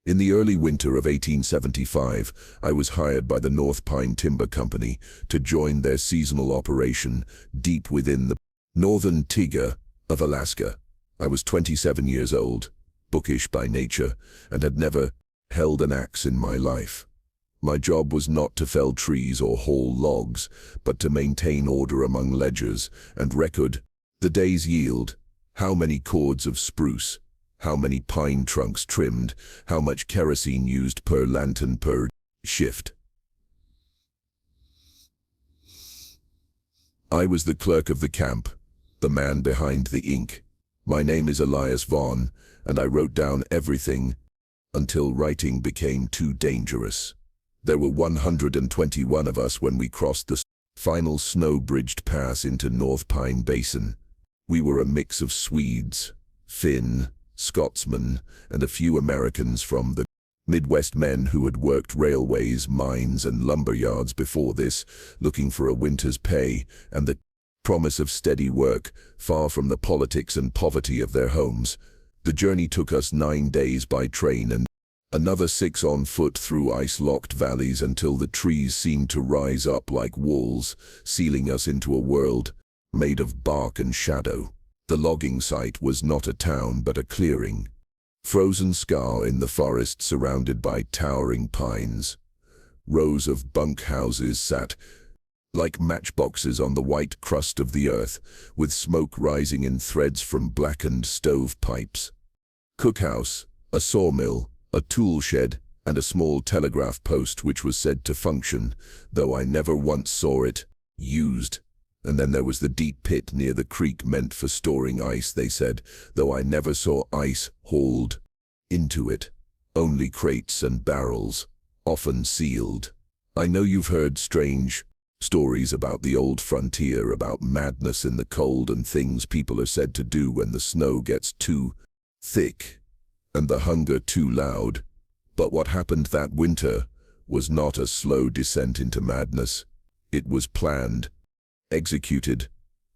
In the early winter of 1875, I was hired by the North Pine Timber Company to join their seasonal operation deep within the northern taiga of Alaska. I was 27 years old, bookish by nature, and had never held an axe in my life. My job was not to fell trees or haul logs, but to maintain order among ledgers and record the day's yield, how many cords of spruce, how many pine trunks trimmed, how much kerosene used per lantern per shift. I was the clerk of the camp, the man behind the ink. My name is Elias Vaughn, and I wrote down everything until writing became too dangerous. There were 121 of us when we crossed the final snow-bridged pass into North Pine Basin. We were a mix of Swedes, Finn, Scotsmen, and a few Americans from the Midwest, men who had worked railways, mines, and lumber yards before this, looking for a winter's pay and the promise of steady work, far from the politics and poverty of their homes. The journey took us 9 days by train and another 6 on foot through ice-locked valleys until the trees seemed to rise up like walls, sealing us into a world made of bark and shadow. The logging site was not a town but a clearing, frozen scar in the forest surrounded by towering pines. Rows of bunkhouses sat like matchboxes on the white crust of the earth, with smoke rising in threads from blackened stovepipes. Cookhouse, a sawmill, a tool shed, and a small telegraph post which was said to function, though I never once saw it used. And then there was the deep pit near the creek meant for storing ice, they said, though I never saw ice hauled into it. Only crates and barrels, often sealed. I know you've heard strange stories about the old frontier, about madness in the cold and things people are said to do when the snow gets too thick and the hunger too loud. But what happened that winter was not a slow descent into madness. It was planned, executed,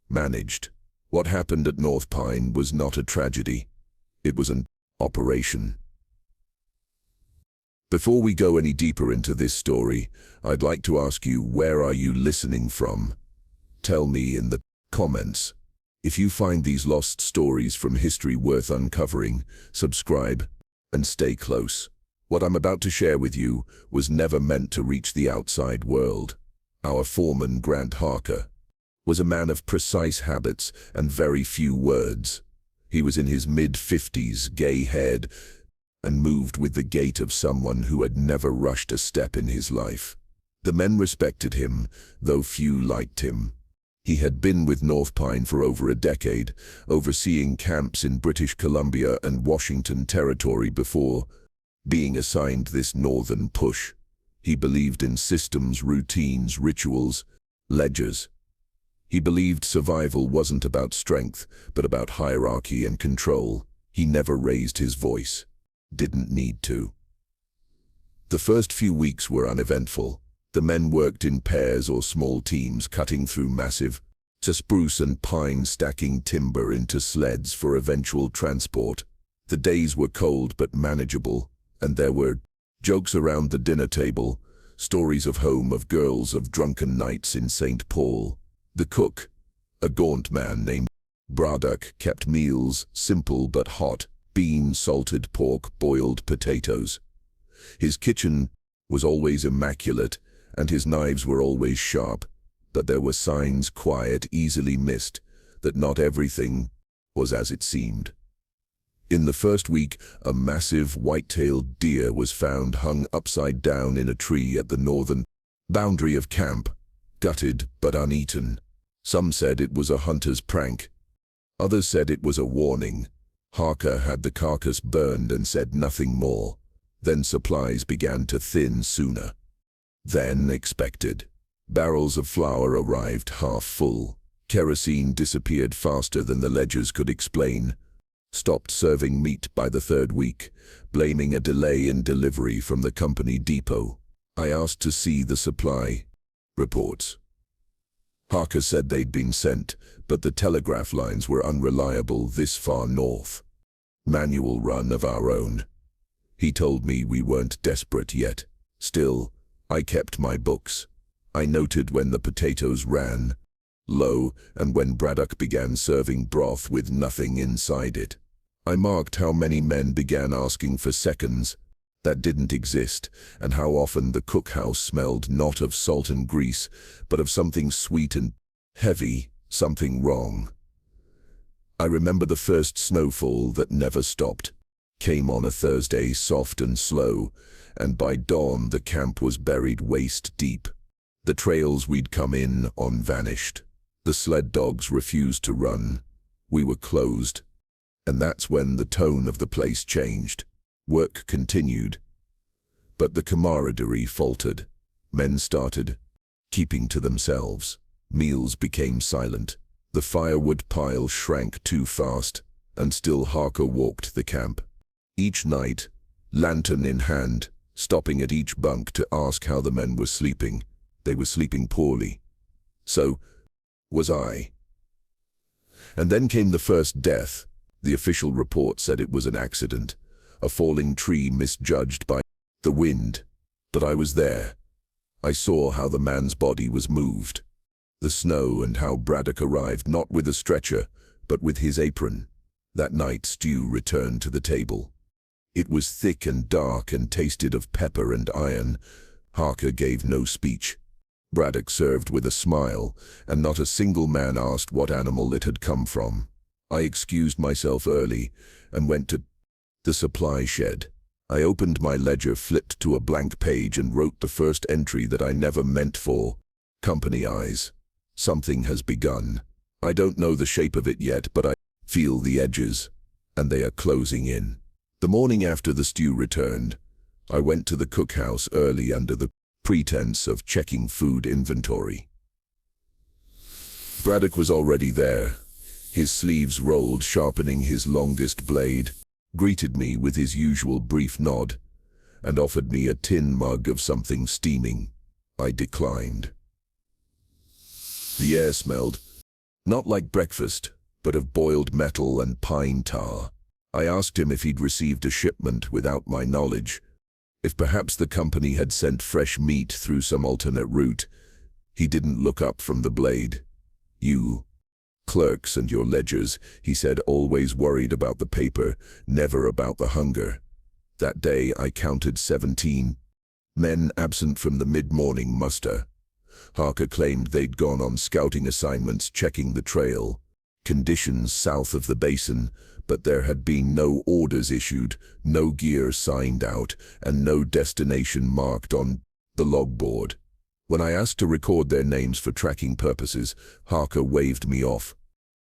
managed. What happened at North Pine was not a tragedy. It was an operation. Before we go any deeper into this story, I'd like to ask you, where are you listening from? Tell me in the comments. If you find these lost stories from history worth uncovering, subscribe and stay close. What I'm about to share with you was never meant to reach the outside world. Our foreman, Grant Harker, was a man of precise habits and very few words. He was in his mid-50s, gay-haired, and moved with the gait of someone who had never rushed a step in his life. The men respected him, though few liked him. He had been with North Pine for over a decade, overseeing camps in British Columbia and Washington Territory before being assigned this northern push. He believed in systems, routines, rituals, ledgers. He believed survival wasn't about strength, but about hierarchy and control. He never raised his voice. Didn't need to. The first few weeks were uneventful. The men worked in pairs or small teams, cutting through massive spruce and pine, stacking timber into sleds for eventual transport. The days were cold but manageable, and there were jokes around the dinner table, stories of home, of girls, of drunken nights in St. Paul. The cook, a gaunt man named Braddock, kept meals simple but hot: beans, salted pork, boiled potatoes. His kitchen was always immaculate, and his knives were always sharp, but there were signs, quiet, easily missed, that not everything was as it seemed. In the first week, a massive white-tailed deer was found hung upside down in a tree at the northern boundary of camp, gutted but uneaten. Some said it was a hunter's prank. Others said it was a warning. Harker had the carcass burned and said nothing more. Then supplies began to thin sooner than expected. Barrels of flour arrived half full. Kerosene disappeared faster than the ledgers could explain. Stopped serving meat by the third week, blaming a delay in delivery from the company depot. I asked to see the supply reports. Harker said they'd been sent, but the telegraph lines were unreliable this far north. Manual run of our own. He told me we weren't desperate yet. Still, I kept my books. I noted when the potatoes ran low and when Braddock began serving broth with nothing inside it. I marked how many men began asking for seconds that didn't exist, and how often the cookhouse smelled not of salt and grease, but of something sweet and heavy, something wrong. I remember the first snowfall that never stopped. Came on a Thursday, soft and slow, and by dawn the camp was buried waist deep. The trails we'd come in on vanished. The sled dogs refused to run. We were closed. And that's when the tone of the place changed. Work continued, but the camaraderie faltered. Men started keeping to themselves. Meals became silent. The firewood pile shrank too fast, and still Harker walked the camp. Each night, lantern in hand, stopping at each bunk to ask how the men were sleeping. They were sleeping poorly. So was I. And then came the first death. The official report said it was an accident, a falling tree misjudged by the wind. But I was there. I saw how the man's body was moved. The snow, and how Braddock arrived not with a stretcher, but with his apron. That night stew returned to the table. It was thick and dark and tasted of pepper and iron. Harker gave no speech. Braddock served with a smile, and not a single man asked what animal it had come from. I excused myself early and went to the supply shed. I opened my ledger, flipped to a blank page, and wrote the first entry that I never meant for. Company eyes. Something has begun. I don't know the shape of it yet, but I feel the edges, and they are closing in. The morning after the stew returned, I went to the cookhouse early under the pretense of checking food inventory. Braddock was already there, his sleeves rolled, sharpening his longest blade, greeted me with his usual brief nod, and offered me a tin mug of something steaming. I declined. The air smelled, not like breakfast, but of boiled metal and pine tar. I asked him if he'd received a shipment without my knowledge, if perhaps the company had sent fresh meat through some alternate route. He didn't look up from the blade. You clerks and your ledgers, he said, always worried about the paper, never about the hunger. That day I counted 17 men absent from the mid-morning muster. Harker claimed they'd gone on scouting assignments, checking the trail conditions south of the basin, but there had been no orders issued, no gear signed out, and no destination marked on the logboard. When I asked to record their names for tracking purposes, Harker waved me off.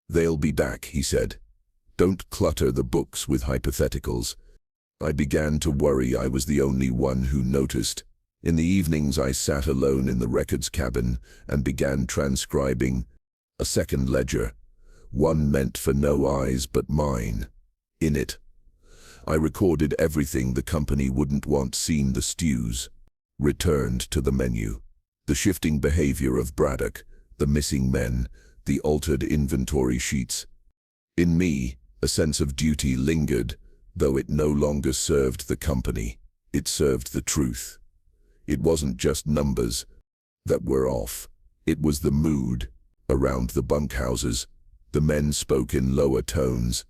"They'll be back," he said. "Don't clutter the books with hypotheticals." I began to worry I was the only one who noticed. In the evenings I sat alone in the records cabin and began transcribing a second ledger, one meant for no eyes but mine. In it, I recorded everything the company wouldn't want seen: the stews returned to the menu, the shifting behavior of Braddock, the missing men, the altered inventory sheets. In me, a sense of duty lingered, though it no longer served the company. It served the truth. It wasn't just numbers that were off. It was the mood around the bunkhouses. The men spoke in lower tones.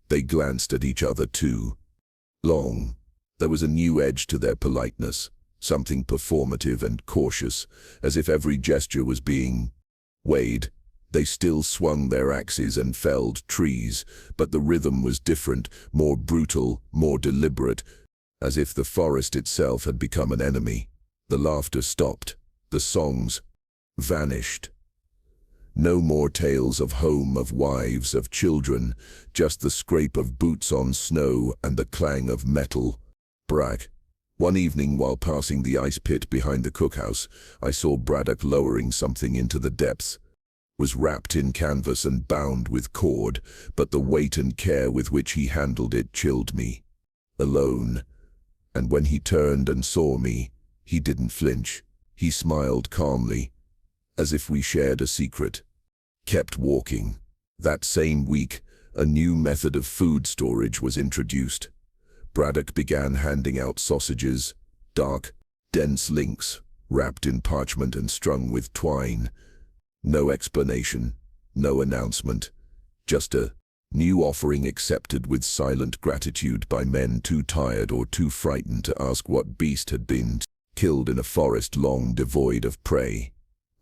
They glanced at each other too long. There was a new edge to their politeness, something performative and cautious, as if every gesture was being weighed. They still swung their axes and felled trees, but the rhythm was different, more brutal, more deliberate, as if the forest itself had become an enemy. The laughter stopped. The songs vanished. No more tales of home, of wives, of children, just the scrape of boots on snow and the clang of metal. Braddock. One evening while passing the ice pit behind the cookhouse, I saw Braddock lowering something into the depths. It was wrapped in canvas and bound with cord, but the weight and care with which he handled it chilled me. Alone. And when he turned and saw me, he didn't flinch. He smiled calmly, as if we shared a secret. Kept walking. That same week, a new method of food storage was introduced. Braddock began handing out sausages, dark, dense links, wrapped in parchment and strung with twine. No explanation, no announcement, just a new offering accepted with silent gratitude by men too tired or too frightened to ask what beast had been killed in a forest long devoid of prey.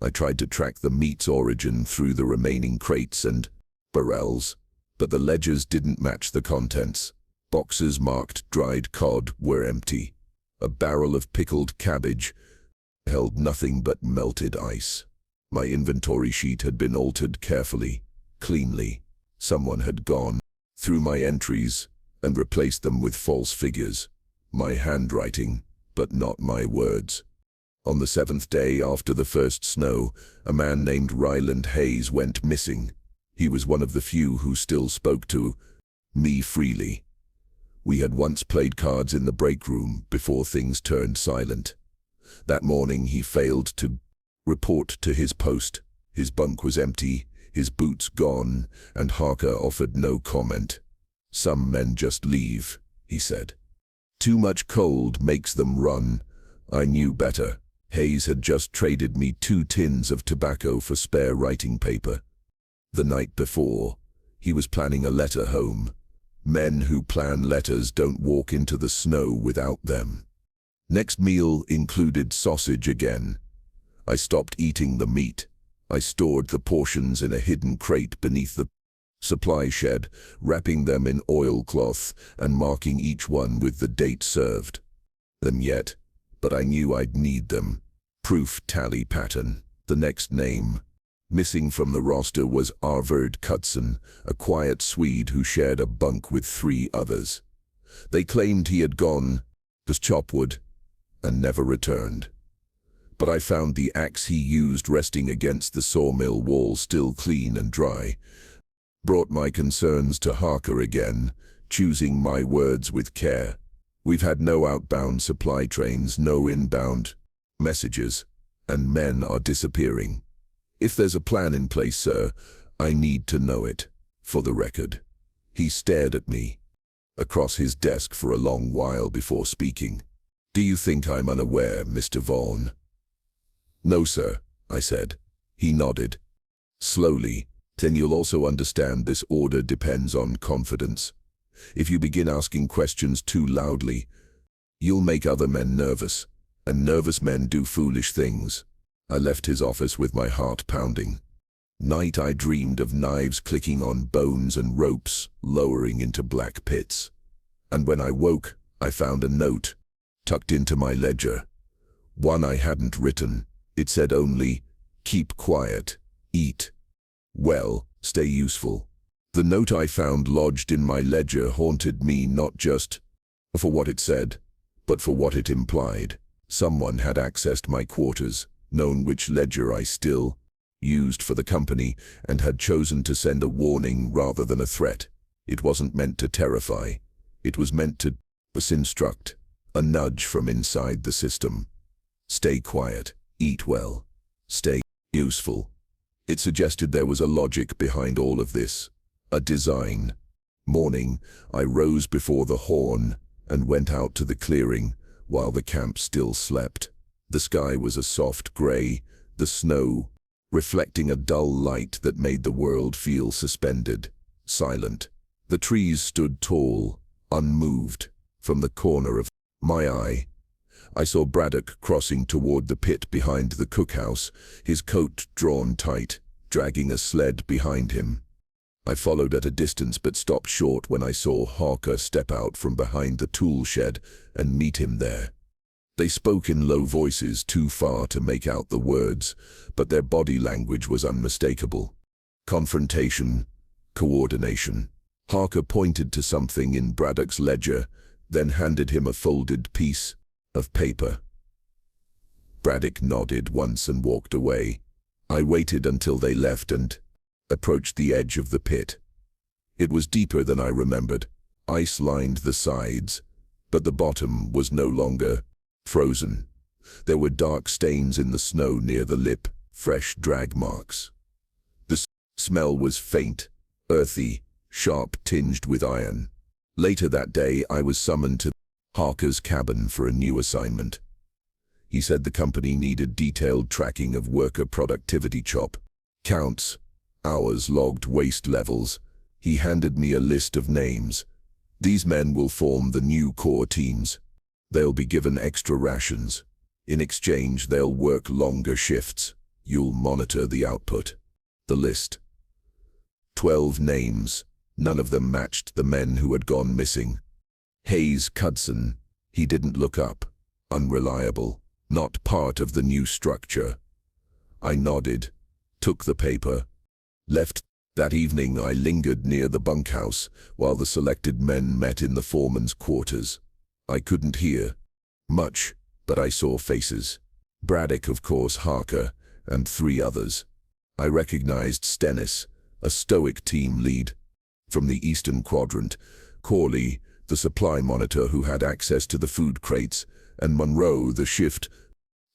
I tried to track the meat's origin through the remaining crates and barrels, but the ledgers didn't match the contents. Boxes marked dried cod were empty. A barrel of pickled cabbage held nothing but melted ice. My inventory sheet had been altered carefully, cleanly. Someone had gone through my entries and replaced them with false figures. My handwriting, but not my words. On the 7th day after the first snow, a man named Ryland Hayes went missing. He was one of the few who still spoke to me freely. We had once played cards in the break room before things turned silent. That morning he failed to report to his post. His bunk was empty, his boots gone, and Harker offered no comment. "Some men just leave," he said. "Too much cold makes them run." I knew better. Hayes had just traded me 2 tins of tobacco for spare writing paper. The night before, he was planning a letter home. Men who plan letters don't walk into the snow without them. Next meal included sausage again. I stopped eating the meat. I stored the portions in a hidden crate beneath the supply shed, wrapping them in oilcloth and marking each one with the date served. Them yet, but I knew I'd need them. Proof tally pattern. The next name missing from the roster was Arvid Knudsen, a quiet Swede who shared a bunk with 3 others. They claimed he had gone to chop wood and never returned. But I found the axe he used resting against the sawmill wall still clean and dry. Brought my concerns to Harker again, choosing my words with care. "We've had no outbound supply trains, no inbound messages, and men are disappearing. If there's a plan in place, sir, I need to know it, for the record." He stared at me across his desk for a long while before speaking. "Do you think I'm unaware, Mr. Vaughan?" "No, sir," I said. He nodded. Slowly. "Then you'll also understand this order depends on confidence. If you begin asking questions too loudly, you'll make other men nervous, and nervous men do foolish things." I left his office with my heart pounding. Night I dreamed of knives clicking on bones and ropes lowering into black pits. And when I woke, I found a note tucked into my ledger. One I hadn't written. It said only, "Keep quiet, eat well, stay useful." The note I found lodged in my ledger haunted me not just for what it said, but for what it implied. Someone had accessed my quarters, known which ledger I still used for the company, and had chosen to send a warning rather than a threat. It wasn't meant to terrify. It was meant to instruct, a nudge from inside the system. Stay quiet, eat well, stay useful. It suggested there was a logic behind all of this, a design. Morning, I rose before the horn and went out to the clearing while the camp still slept. The sky was a soft gray, the snow reflecting a dull light that made the world feel suspended, silent. The trees stood tall, unmoved. From the corner of my eye, I saw Braddock crossing toward the pit behind the cookhouse, his coat drawn tight, dragging a sled behind him. I followed at a distance but stopped short when I saw Harker step out from behind the tool shed and meet him there. They spoke in low voices too far to make out the words, but their body language was unmistakable. Confrontation, coordination. Harker pointed to something in Braddock's ledger, then handed him a folded piece of paper. Braddock nodded once and walked away. I waited until they left and approached the edge of the pit. It was deeper than I remembered. Ice lined the sides, but the bottom was no longer frozen. There were dark stains in the snow near the lip, fresh drag marks. The smell was faint, earthy, sharp, tinged with iron. Later that day, I was summoned to Harker's cabin for a new assignment. He said the company needed detailed tracking of worker productivity counts, hours logged, waste levels. He handed me a list of names. These men will form the new core teams. They'll be given extra rations. In exchange, they'll work longer shifts. You'll monitor the output. The list. 12 names. None of them matched the men who had gone missing. Hayes Cudson. He didn't look up. Unreliable. Not part of the new structure. I nodded, took the paper, left. That evening I lingered near the bunkhouse while the selected men met in the foreman's quarters. I couldn't hear much, but I saw faces. Braddock, of course, Harker, and 3 others. I recognized Stennis, a stoic team lead. From the Eastern Quadrant, Corley, the supply monitor who had access to the food crates, and Monroe, the shift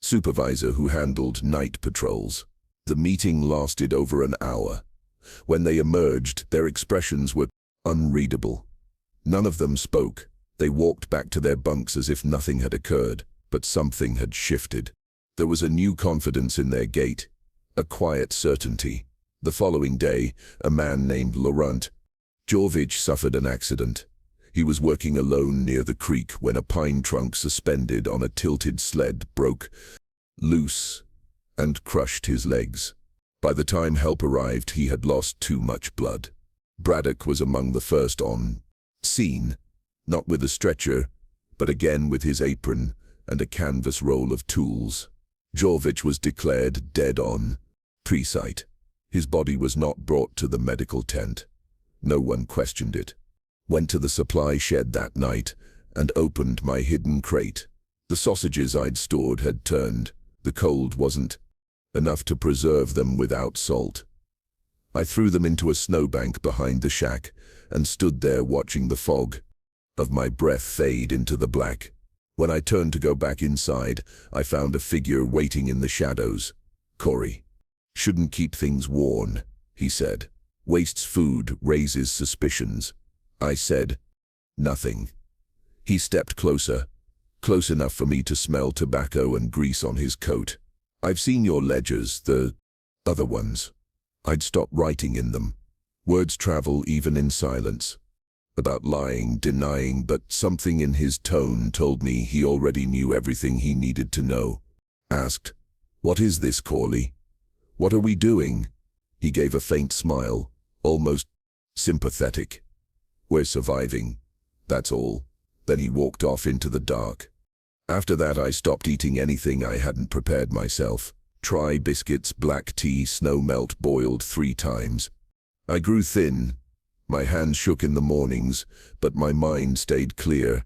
supervisor who handled night patrols. The meeting lasted over an hour. When they emerged, their expressions were unreadable. None of them spoke. They walked back to their bunks as if nothing had occurred, but something had shifted. There was a new confidence in their gait, a quiet certainty. The following day, a man named Laurent Jorvich suffered an accident. He was working alone near the creek when a pine trunk suspended on a tilted sled broke loose and crushed his legs. By the time help arrived, he had lost too much blood. Braddock was among the first on scene, not with a stretcher, but again with his apron and a canvas roll of tools. Jorvich was declared dead on pre-sight. His body was not brought to the medical tent. No one questioned it. Went to the supply shed that night and opened my hidden crate. The sausages I'd stored had turned. The cold wasn't enough to preserve them without salt. I threw them into a snowbank behind the shack and stood there watching the fog of my breath fade into the black. When I turned to go back inside, I found a figure waiting in the shadows. Corey. Shouldn't keep things worn, he said. Wastes food, raises suspicions. I said, nothing. He stepped closer, close enough for me to smell tobacco and grease on his coat. I've seen your ledgers, the other ones. I'd stopped writing in them. Words travel even in silence. About lying, denying, but something in his tone told me he already knew everything he needed to know. Asked, what is this, Corley? What are we doing? He gave a faint smile, almost sympathetic. We're surviving, that's all. Then he walked off into the dark. After that I stopped eating anything I hadn't prepared myself. Try biscuits, black tea, snow melt boiled 3 times. I grew thin. My hands shook in the mornings, but my mind stayed clear.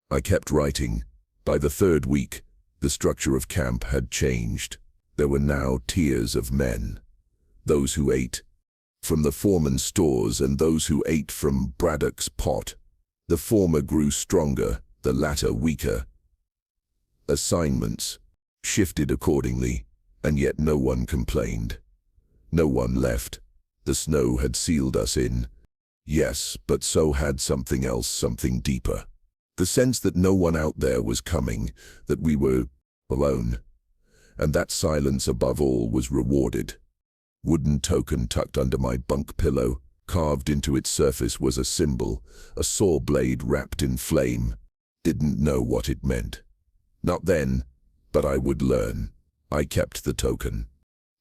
I kept writing. By the 3rd week, the structure of camp had changed. There were now tiers of men. Those who ate from the foreman's stores and those who ate from Braddock's pot. The former grew stronger, the latter weaker. Assignments shifted accordingly, and yet no one complained. No one left. The snow had sealed us in. Yes, but so had something else, something deeper. The sense that no one out there was coming, that we were alone. And that silence above all was rewarded. Wooden token tucked under my bunk pillow. Carved into its surface was a symbol, a saw blade wrapped in flame. Didn't know what it meant. Not then, but I would learn. I kept the token.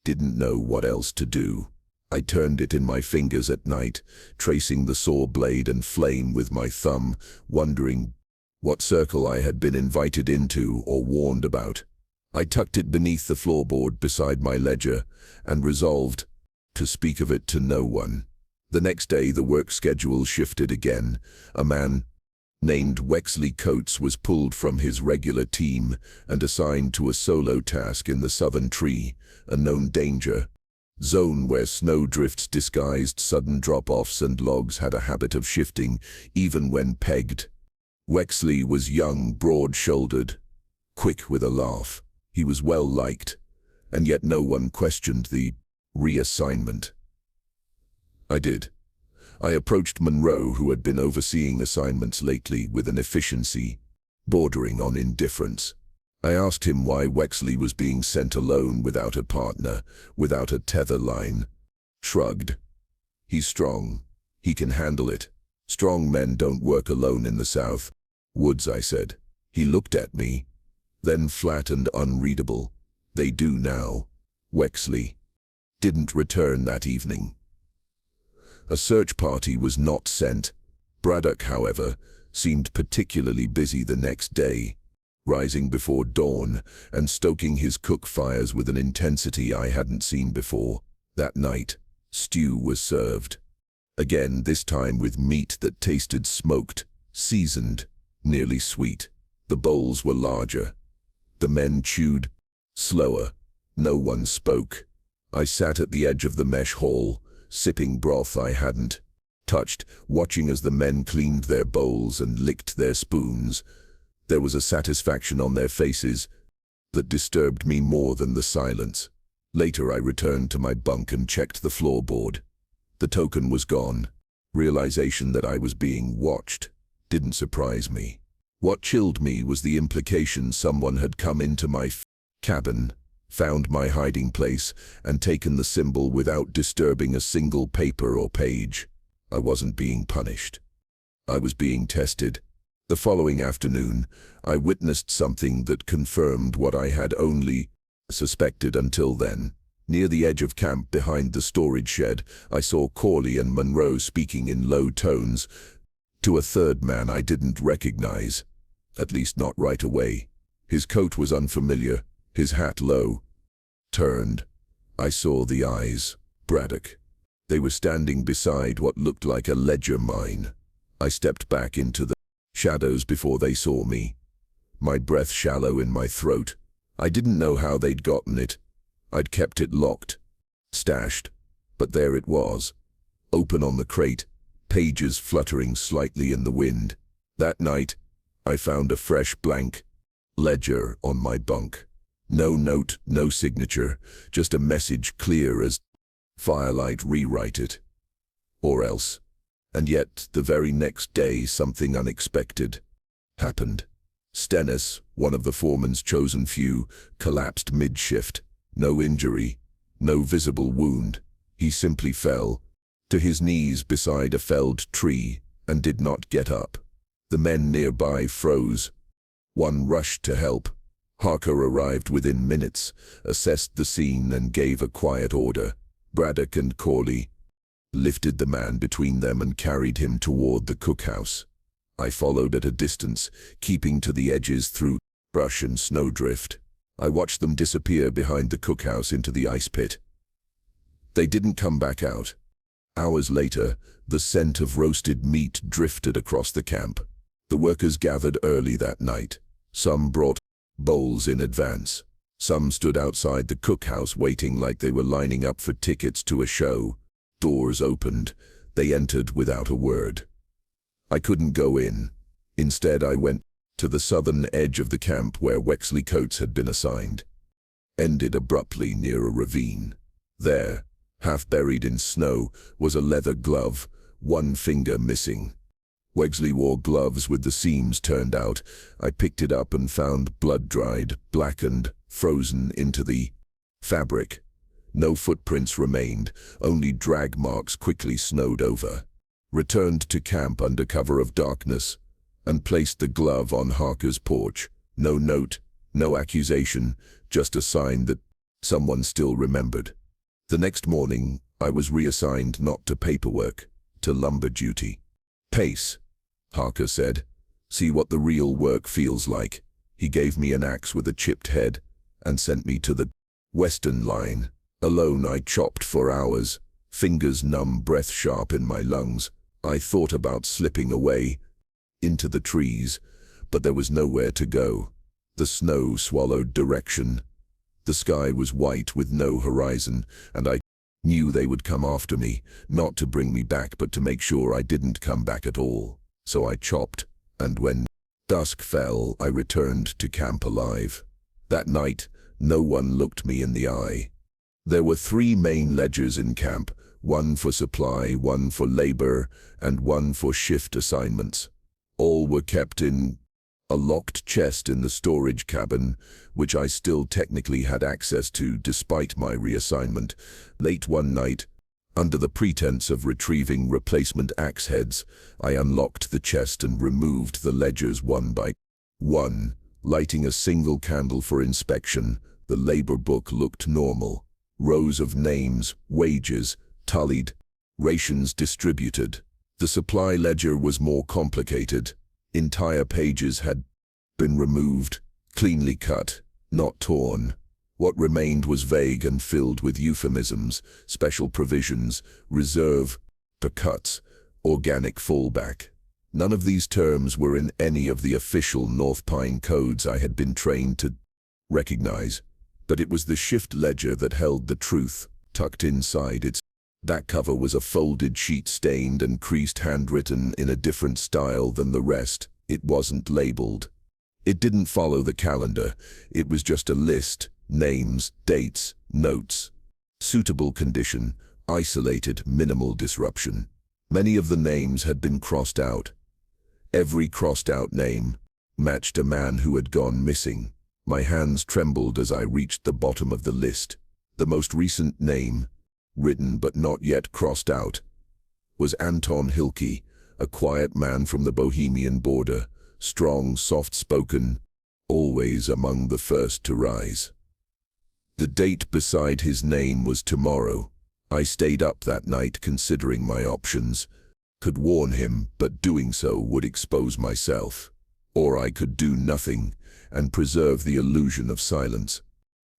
Didn't know what else to do. I turned it in my fingers at night, tracing the saw blade and flame with my thumb, wondering what circle I had been invited into or warned about. I tucked it beneath the floorboard beside my ledger and resolved to speak of it to no one. The next day the work schedule shifted again. A man named Wexley Coates was pulled from his regular team and assigned to a solo task in the southern tree, a known danger zone where snowdrifts disguised sudden drop-offs and logs had a habit of shifting even when pegged. Wexley was young, broad-shouldered, quick with a laugh. He was well liked, and yet no one questioned the reassignment. I did. I approached Monroe, who had been overseeing assignments lately, with an efficiency bordering on indifference. I asked him why Wexley was being sent alone without a partner, without a tether line. Shrugged. He's strong. He can handle it. Strong men don't work alone in the South. Woods, I said. He looked at me, then flat and unreadable. They do now. Wexley didn't return that evening. A search party was not sent. Braddock, however, seemed particularly busy the next day, rising before dawn and stoking his cook fires with an intensity I hadn't seen before. That night, stew was served. Again, this time with meat that tasted smoked, seasoned, nearly sweet. The bowls were larger. The men chewed slower. No one spoke. I sat at the edge of the mesh hall, sipping broth I hadn't touched, watching as the men cleaned their bowls and licked their spoons. There was a satisfaction on their faces that disturbed me more than the silence. Later I returned to my bunk and checked the floorboard. The token was gone. Realization that I was being watched didn't surprise me. What chilled me was the implication someone had come into my cabin, found my hiding place, and taken the symbol without disturbing a single paper or page. I wasn't being punished. I was being tested. The following afternoon, I witnessed something that confirmed what I had only suspected until then. Near the edge of camp behind the storage shed, I saw Corley and Monroe speaking in low tones to a third man I didn't recognize, at least not right away. His coat was unfamiliar, his hat low turned. I saw the eyes. Braddock. They were standing beside what looked like a ledger mine. I stepped back into the shadows before they saw me, my breath shallow in my throat. I didn't know how they'd gotten it. I'd kept it locked, stashed, but there it was, open on the crate, pages fluttering slightly in the wind. That night, I found a fresh blank ledger on my bunk. No note, no signature, just a message clear as firelight. Rewrite it. Or else. And yet, the very next day, something unexpected happened. Stennis, one of the foreman's chosen few, collapsed mid-shift. No injury, no visible wound. He simply fell to his knees beside a felled tree and did not get up. The men nearby froze. One rushed to help. Harker arrived within minutes, assessed the scene and gave a quiet order. Braddock and Corley lifted the man between them and carried him toward the cookhouse. I followed at a distance, keeping to the edges through brush and snowdrift. I watched them disappear behind the cookhouse into the ice pit. They didn't come back out. Hours later, the scent of roasted meat drifted across the camp. The workers gathered early that night. Some brought bowls in advance. Some stood outside the cookhouse waiting like they were lining up for tickets to a show. Doors opened. They entered without a word. I couldn't go in. Instead, I went to the southern edge of the camp where Wexley coats had been assigned. Ended abruptly near a ravine. There, half buried in snow, was a leather glove, one finger missing. Wexley wore gloves with the seams turned out. I picked it up and found blood-dried, blackened, frozen into the fabric. No footprints remained, only drag marks quickly snowed over. Returned to camp under cover of darkness and placed the glove on Harker's porch. No note, no accusation, just a sign that someone still remembered. The next morning, I was reassigned not to paperwork, to lumber duty. Pace, Harker said. See what the real work feels like. He gave me an axe with a chipped head and sent me to the western line. Alone I chopped for hours, fingers numb, breath sharp in my lungs. I thought about slipping away into the trees, but there was nowhere to go. The snow swallowed direction. The sky was white with no horizon, and I knew they would come after me, not to bring me back but to make sure I didn't come back at all. So I chopped, and when dusk fell, I returned to camp alive. That night, no one looked me in the eye. There were 3 main ledgers in camp, one for supply, one for labor, and one for shift assignments. All were kept in a locked chest in the storage cabin, which I still technically had access to despite my reassignment. Late one night, under the pretense of retrieving replacement axe heads, I unlocked the chest and removed the ledgers one by one. Lighting a single candle for inspection, the labor book looked normal. Rows of names, wages, tallied, rations distributed. The supply ledger was more complicated. Entire pages had been removed, cleanly cut, not torn. What remained was vague and filled with euphemisms, special provisions, reserve, per cuts, organic fallback. None of these terms were in any of the official North Pine codes I had been trained to recognize, but it was the shift ledger that held the truth, tucked inside its. That cover was a folded sheet stained and creased, handwritten in a different style than the rest. It wasn't labeled. It didn't follow the calendar. It was just a list, names, dates, notes. Suitable condition, isolated, minimal disruption. Many of the names had been crossed out. Every crossed-out name matched a man who had gone missing. My hands trembled as I reached the bottom of the list. The most recent name, written but not yet crossed out, was Anton Hilke, a quiet man from the Bohemian border, strong, soft-spoken, always among the first to rise. The date beside his name was tomorrow. I stayed up that night considering my options. Could warn him, but doing so would expose myself. Or I could do nothing and preserve the illusion of silence.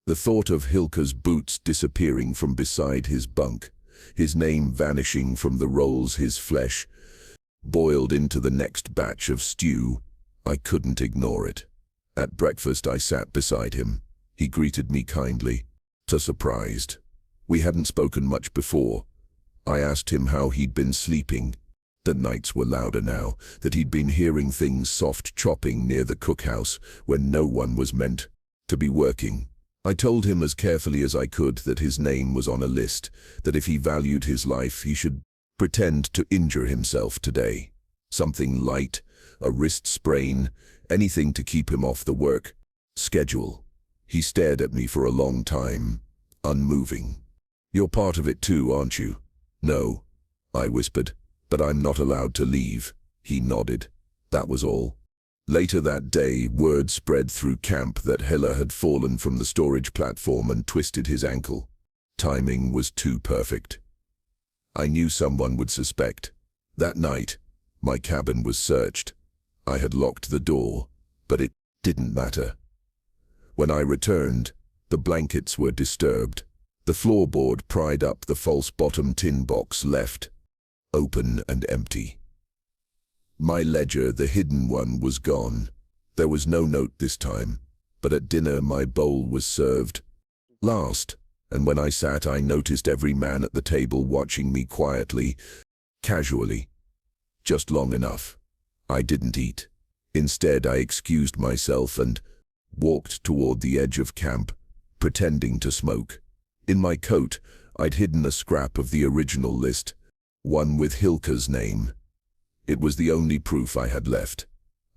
The thought of Hilke's boots disappearing from beside his bunk, his name vanishing from the rolls, his flesh boiled into the next batch of stew, I couldn't ignore it. At breakfast I sat beside him. He greeted me kindly, surprised. We hadn't spoken much before. I asked him how he'd been sleeping. The nights were louder now, that he'd been hearing things soft chopping near the cookhouse when no one was meant to be working. I told him as carefully as I could that his name was on a list, that if he valued his life he should pretend to injure himself today. Something light, a wrist sprain, anything to keep him off the work schedule. He stared at me for a long time, unmoving. "You're part of it too, aren't you?" "No," I whispered. "But I'm not allowed to leave." He nodded. That was all. Later that day, word spread through camp that Hiller had fallen from the storage platform and twisted his ankle. Timing was too perfect. I knew someone would suspect. That night, my cabin was searched. I had locked the door, but it didn't matter. When I returned, the blankets were disturbed. The floorboard pried up, the false-bottom tin box left open and empty. My ledger, the hidden one, was gone. There was no note this time, but at dinner my bowl was served last, and when I sat I noticed every man at the table watching me quietly, casually. Just long enough. I didn't eat. Instead I excused myself and walked toward the edge of camp, pretending to smoke. In my coat I'd hidden a scrap of the original list, one with Hilke's name. It was the only proof I had left.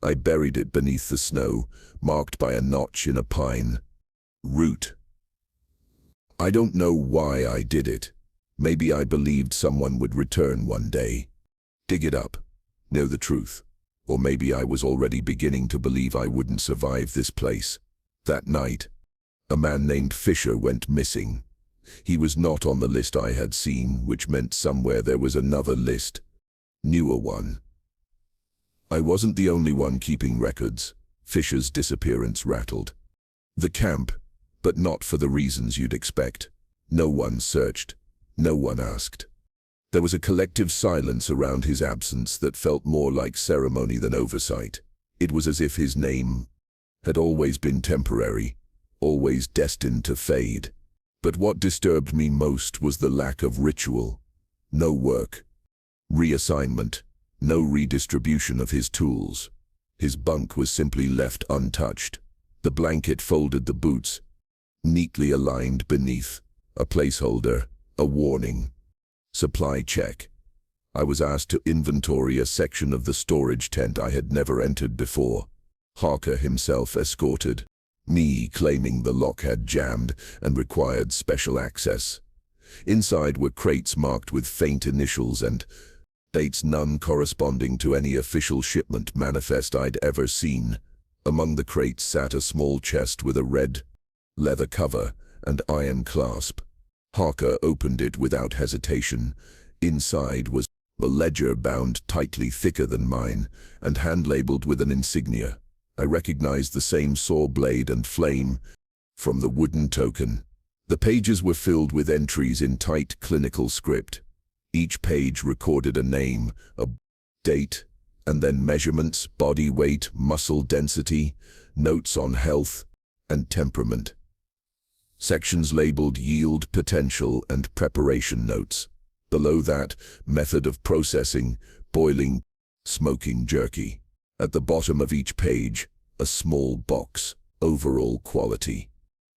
I buried it beneath the snow, marked by a notch in a pine root. I don't know why I did it. Maybe I believed someone would return one day, dig it up, know the truth. Or maybe I was already beginning to believe I wouldn't survive this place. That night, a man named Fisher went missing. He was not on the list I had seen, which meant somewhere there was another list. Newer one. I wasn't the only one keeping records. Fisher's disappearance rattled the camp, but not for the reasons you'd expect. No one searched. No one asked. There was a collective silence around his absence that felt more like ceremony than oversight. It was as if his name had always been temporary, always destined to fade. But what disturbed me most was the lack of ritual. No work, reassignment, no redistribution of his tools. His bunk was simply left untouched. The blanket folded, the boots neatly aligned beneath, a placeholder, a warning. Supply check. I was asked to inventory a section of the storage tent I had never entered before. Harker himself escorted me, claiming the lock had jammed and required special access. Inside were crates marked with faint initials and dates, none corresponding to any official shipment manifest I'd ever seen. Among the crates sat a small chest with a red leather cover and iron clasp. Harker opened it without hesitation. Inside was a ledger bound tightly, thicker than mine, and hand-labeled with an insignia. I recognized the same saw blade and flame from the wooden token. The pages were filled with entries in tight clinical script. Each page recorded a name, a date, and then measurements, body weight, muscle density, notes on health and temperament. Sections labeled yield, potential, and preparation notes. Below that, method of processing, boiling, smoking jerky. At the bottom of each page, a small box, overall quality.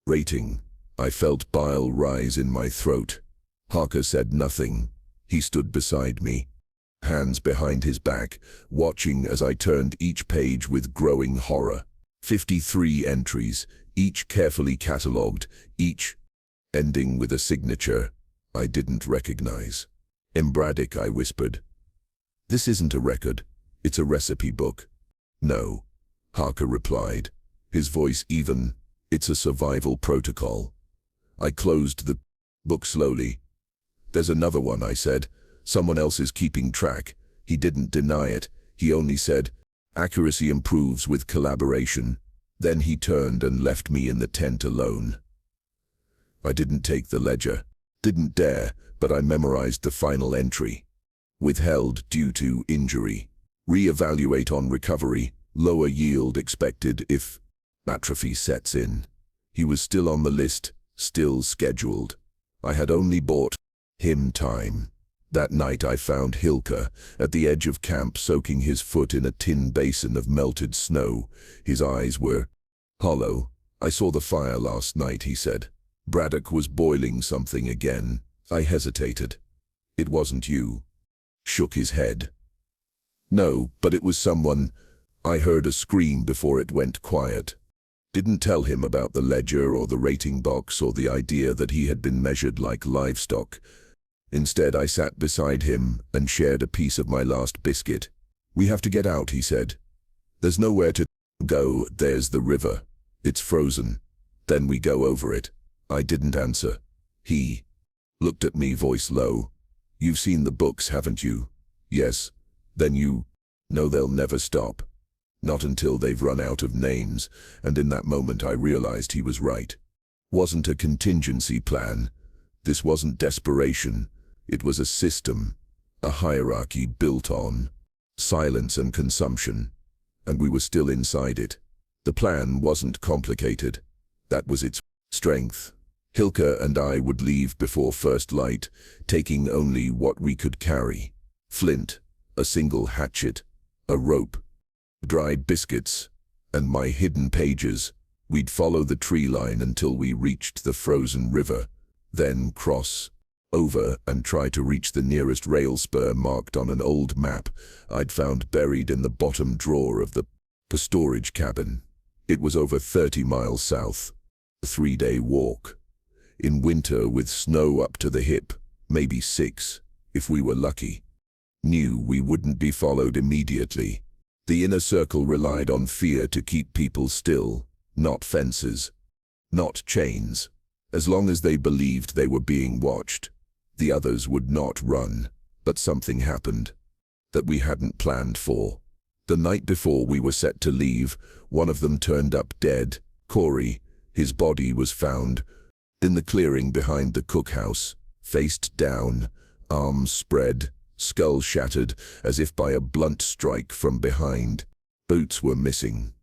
Rating. I felt bile rise in my throat. Harker said nothing. He stood beside me, hands behind his back, watching as I turned each page with growing horror. 53 entries, each carefully catalogued, each ending with a signature I didn't recognize. "Embradic," I whispered. "This isn't a record, it's a recipe book." "No," Harker replied, his voice even. "It's a survival protocol." I closed the book slowly. "There's another one," I said. "Someone else is keeping track." He didn't deny it. He only said, "Accuracy improves with collaboration." Then he turned and left me in the tent alone. I didn't take the ledger. Didn't dare, but I memorized the final entry. Withheld due to injury. Re-evaluate on recovery. Lower yield expected if atrophy sets in. He was still on the list, still scheduled. I had only bought him time. That night I found Hilker at the edge of camp, soaking his foot in a tin basin of melted snow. His eyes were hollow. "I saw the fire last night," he said. "Braddock was boiling something again." I hesitated. "It wasn't you?" Shook his head. "No, but it was someone." I heard a scream before it went quiet. Didn't tell him about the ledger or the rating box or the idea that he had been measured like livestock. Instead, I sat beside him and shared a piece of my last biscuit. "We have to get out," he said. "There's nowhere to go. There's the river. It's frozen. Then we go over it." I didn't answer. He looked at me, voice low. "You've seen the books, haven't you?" "Yes." "Then you know they'll never stop. Not until they've run out of names." And in that moment I realized he was right. Wasn't a contingency plan. This wasn't desperation. It was a system, a hierarchy built on silence and consumption. And we were still inside it. The plan wasn't complicated. That was its strength. Hilker and I would leave before first light, taking only what we could carry. Flint, a single hatchet, a rope, dried biscuits, and my hidden pages. We'd follow the tree line until we reached the frozen river, then cross over and try to reach the nearest rail spur marked on an old map I'd found buried in the bottom drawer of the storage cabin. It was over 30 miles south, a 3-day walk. In winter with snow up to the hip, maybe 6, if we were lucky. Knew we wouldn't be followed immediately. The inner circle relied on fear to keep people still, not fences, not chains. As long as they believed they were being watched, the others would not run. But something happened that we hadn't planned for. The night before we were set to leave, one of them turned up dead. Corey. His body was found in the clearing behind the cookhouse, faced down, arms spread, skull shattered as if by a blunt strike from behind. Boots were missing.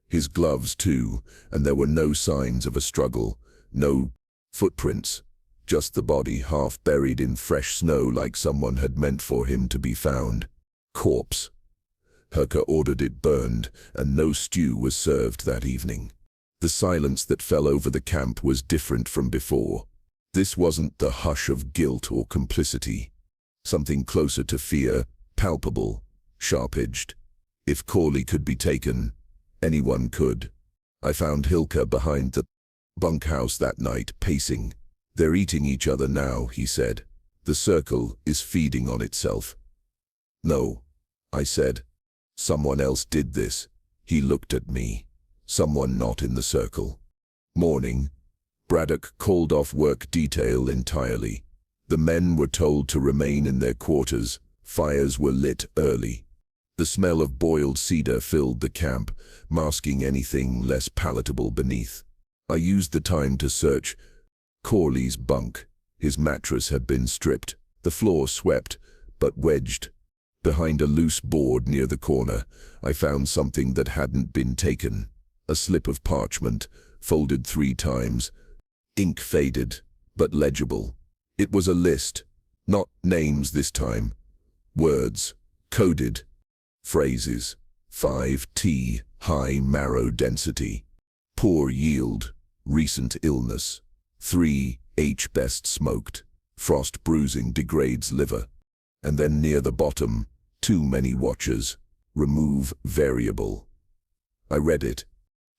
His gloves too, and there were no signs of a struggle, no footprints, just the body half buried in fresh snow like someone had meant for him to be found. Corpse. Herker ordered it burned, and no stew was served that evening. The silence that fell over the camp was different from before. This wasn't the hush of guilt or complicity. Something closer to fear, palpable, sharp-edged. If Corley could be taken, anyone could. I found Hilka behind the bunkhouse that night, pacing. "They're eating each other now," he said. "The circle is feeding on itself." "No," I said. "Someone else did this." He looked at me. "Someone not in the circle." Morning. Braddock called off work detail entirely. The men were told to remain in their quarters. Fires were lit early. The smell of boiled cedar filled the camp, masking anything less palatable beneath. I used the time to search Corley's bunk. His mattress had been stripped, the floor swept, but wedged. Behind a loose board near the corner, I found something that hadn't been taken. A slip of parchment, folded 3 times. Ink faded, but legible. It was a list, not names this time. Words, coded. Phrases: 5T, high marrow density. Poor yield, recent illness. 3H, best smoked. Frost bruising degrades liver. And then near the bottom, too many watchers. Remove variable. I read it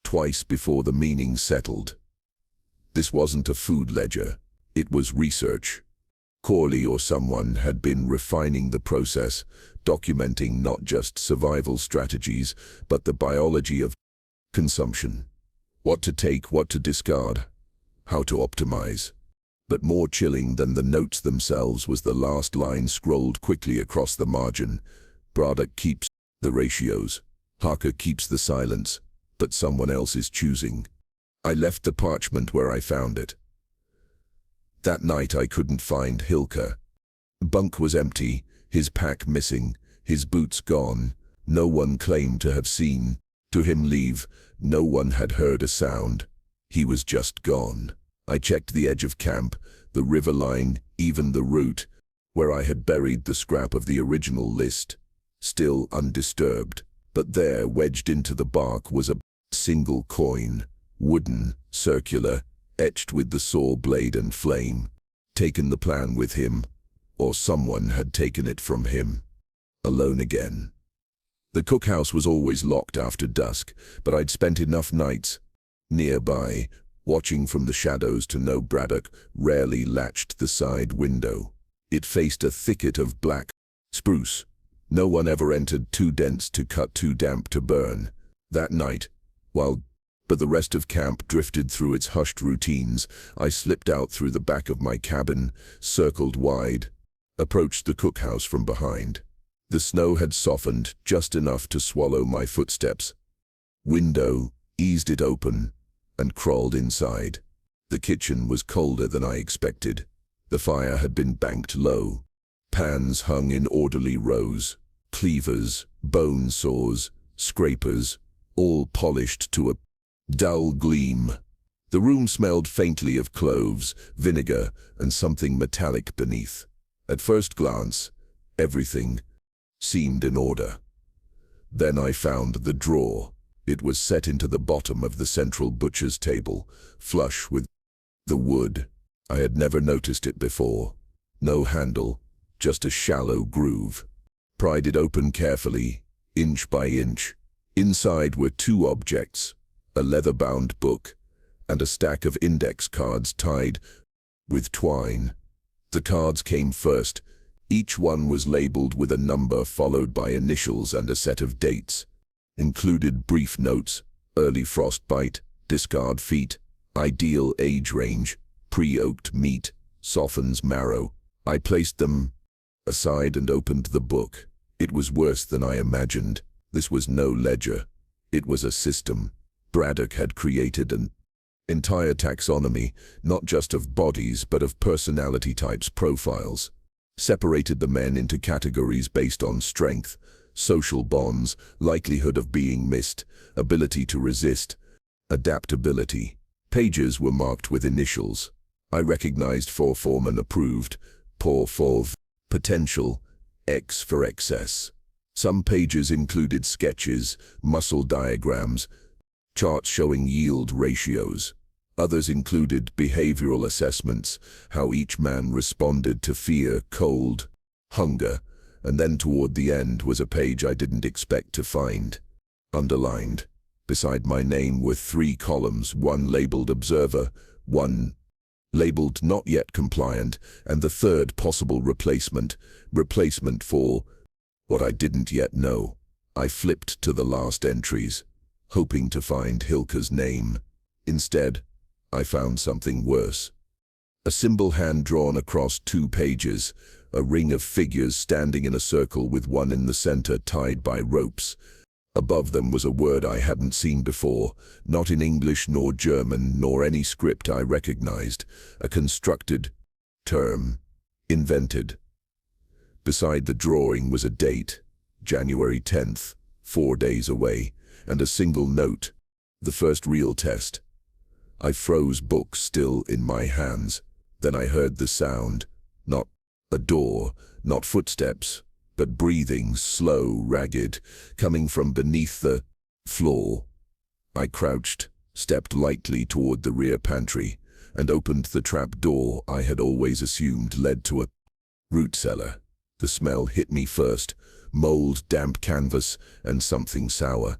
twice before the meaning settled. This wasn't a food ledger. It was research. Corley or someone had been refining the process, documenting not just survival strategies, but the biology of consumption. What to take, what to discard, how to optimize. But more chilling than the notes themselves was the last line scrolled quickly across the margin. Braddock keeps the ratios. Harker keeps the silence, but someone else is choosing. I left the parchment where I found it. That night I couldn't find Hilka. The bunk was empty, his pack missing, his boots gone. No one claimed to have seen him leave. No one had heard a sound. He was just gone. I checked the edge of camp, the river line, even the route, where I had buried the scrap of the original list. Still undisturbed, but there, wedged into the bark, was a single coin, wooden, circular, etched with the saw blade and flame. Taken the plan with him, or someone had taken it from him. Alone again. The cookhouse was always locked after dusk, but I'd spent enough nights nearby, watching from the shadows, to know Braddock rarely latched the side window. It faced a thicket of black spruce. No one ever entered, too dense to cut, too damp to burn. That night, but the rest of camp drifted through its hushed routines, I slipped out through the back of my cabin, circled wide, approached the cookhouse from behind. The snow had softened just enough to swallow my footsteps. Window, eased it open, and crawled inside. The kitchen was colder than I expected. The fire had been banked low. Pans hung in orderly rows. Cleavers, bone saws, scrapers, all polished to a dull gleam. The room smelled faintly of cloves, vinegar, and something metallic beneath. At first glance, everything seemed in order. Then I found the drawer. It was set into the bottom of the central butcher's table, flush with the wood. I had never noticed it before. No handle, just a shallow groove. Pried it open carefully, inch by inch. Inside were 2 objects, a leather-bound book and a stack of index cards tied with twine. The cards came first. Each one was labeled with a number followed by initials and a set of dates. Included brief notes: early frostbite, discard feet, ideal age range, pre-oaked meat, softens marrow. I placed them aside and opened the book. It was worse than I imagined. This was no ledger. It was a system. Braddock had created an entire taxonomy, not just of bodies but of personality types, profiles. Separated the men into categories based on strength, social bonds, likelihood of being missed, ability to resist, adaptability. Pages were marked with initials. I recognized for foreman approved, POR for potential, X for excess. Some pages included sketches, muscle diagrams, charts showing yield ratios. Others included behavioral assessments, how each man responded to fear, cold, hunger, and then toward the end was a page I didn't expect to find. Underlined. Beside my name were 3 columns, one labeled Observer, one labeled Not Yet Compliant, and the third possible replacement for what I didn't yet know. I flipped to the last entries, hoping to find Hilka's name. Instead, I found something worse. A symbol hand-drawn across 2 pages, a ring of figures standing in a circle with one in the center tied by ropes. Above them was a word I hadn't seen before, not in English nor German nor any script I recognized, a constructed term, invented. Beside the drawing was a date, January 10th, 4 days away, and a single note, the first real test. I froze, book still in my hands. Then I heard the sound, not a door, not footsteps, but breathing, slow, ragged, coming from beneath the floor. I crouched, stepped lightly toward the rear pantry, and opened the trap door I had always assumed led to a root cellar. The smell hit me first, mold, damp canvas, and something sour.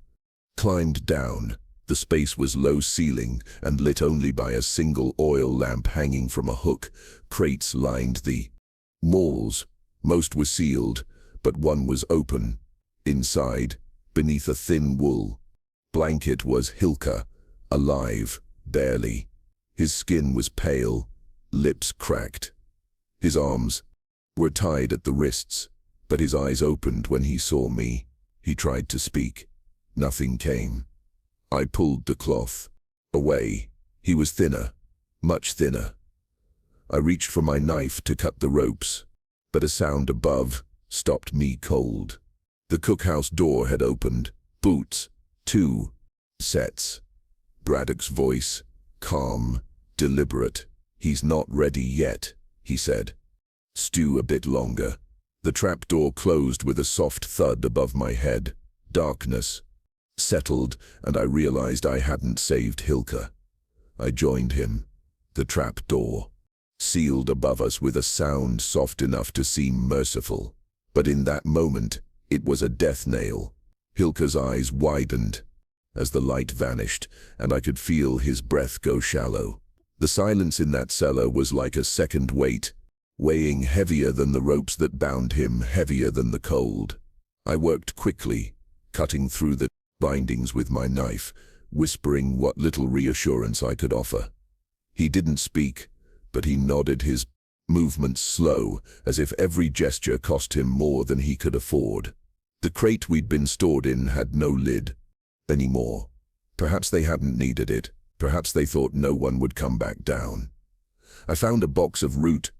Climbed down. The space was low ceiling and lit only by a single oil lamp hanging from a hook. Crates lined the walls. Most were sealed, but one was open. Inside, beneath a thin wool blanket, was Hilka, alive, barely. His skin was pale, lips cracked. His arms were tied at the wrists, but his eyes opened when he saw me. He tried to speak. Nothing came. I pulled the cloth away. He was thinner, much thinner. I reached for my knife to cut the ropes, but a sound above stopped me cold. The cookhouse door had opened. Boots, 2 sets. Braddock's voice, calm, deliberate. "He's not ready yet," he said. "Stew a bit longer." The trapdoor closed with a soft thud above my head. Darkness settled, and I realized I hadn't saved Hilka. I joined him. The trapdoor sealed above us with a sound soft enough to seem merciful. But in that moment, it was a death nail. Hilka's eyes widened as the light vanished, and I could feel his breath go shallow. The silence in that cellar was like a second weight, weighing heavier than the ropes that bound him, heavier than the cold. I worked quickly, cutting through the bindings with my knife, whispering what little reassurance I could offer. He didn't speak, but he nodded, his movements slow, as if every gesture cost him more than he could afford. The crate we'd been stored in had no lid anymore. Perhaps they hadn't needed it. Perhaps they thought no one would come back down. I found a box of root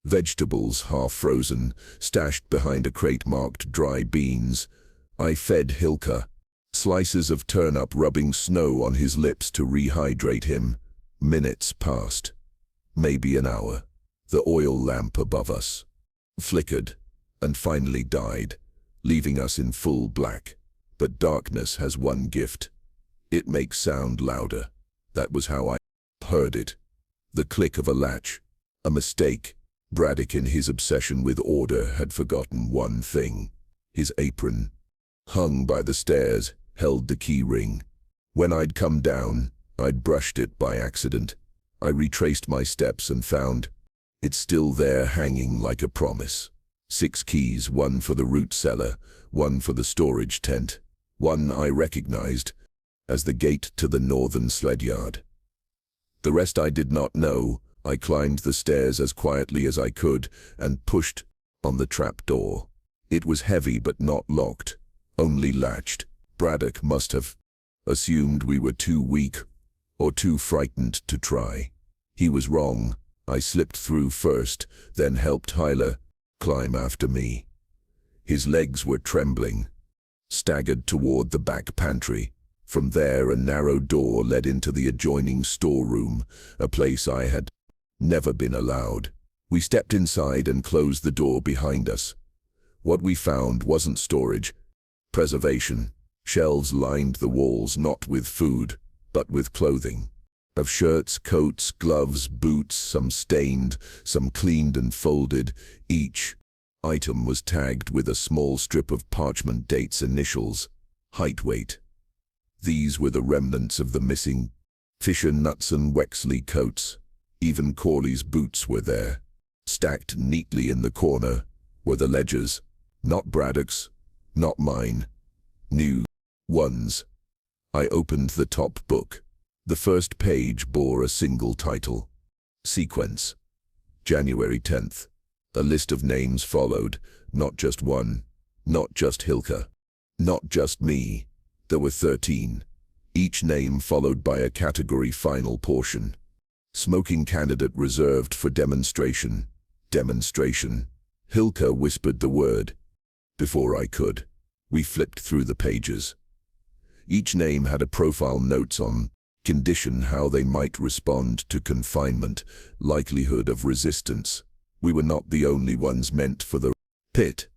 vegetables, half frozen, stashed behind a crate marked dry beans. I fed Hilka slices of turnip, rubbing snow on his lips to rehydrate him. Minutes passed, maybe an hour. The oil lamp above us flickered and finally died, leaving us in full black. But darkness has one gift. It makes sound louder. That was how I heard it. The click of a latch. A mistake. Braddock, in his obsession with order, had forgotten one thing. His apron, hung by the stairs, held the key ring. When I'd come down, I'd brushed it by accident. I retraced my steps and found it still there, hanging like a promise. 6 keys, one for the root cellar, one for the storage tent, one I recognized as the gate to the northern sled yard. The rest I did not know. I climbed the stairs as quietly as I could and pushed on the trap door. It was heavy but not locked, only latched. Braddock must have assumed we were too weak or too frightened to try. He was wrong. I slipped through first, then helped Hyla climb after me. His legs were trembling. Staggered toward the back pantry. From there, a narrow door led into the adjoining storeroom, a place I had never been allowed. We stepped inside and closed the door behind us. What we found wasn't storage, preservation. Shelves lined the walls, not with food, but with clothing. Of shirts, coats, gloves, boots, some stained, some cleaned and folded, each item was tagged with a small strip of parchment dates initials, height weight. These were the remnants of the missing Fisher Knutson Wexley coats. Even Corley's boots were there. Stacked neatly in the corner were the ledgers, not Braddock's, not mine. New ones. I opened the top book. The first page bore a single title. Sequence. January 10th. A list of names followed, not just one, not just Hilke, not just me. There were 13. Each name followed by a category final portion. Smoking candidate reserved for demonstration. Demonstration. Hilke whispered the word. Before I could, we flipped through the pages. Each name had a profile notes on condition, how they might respond to confinement, likelihood of resistance. We were not the only ones meant for the pit.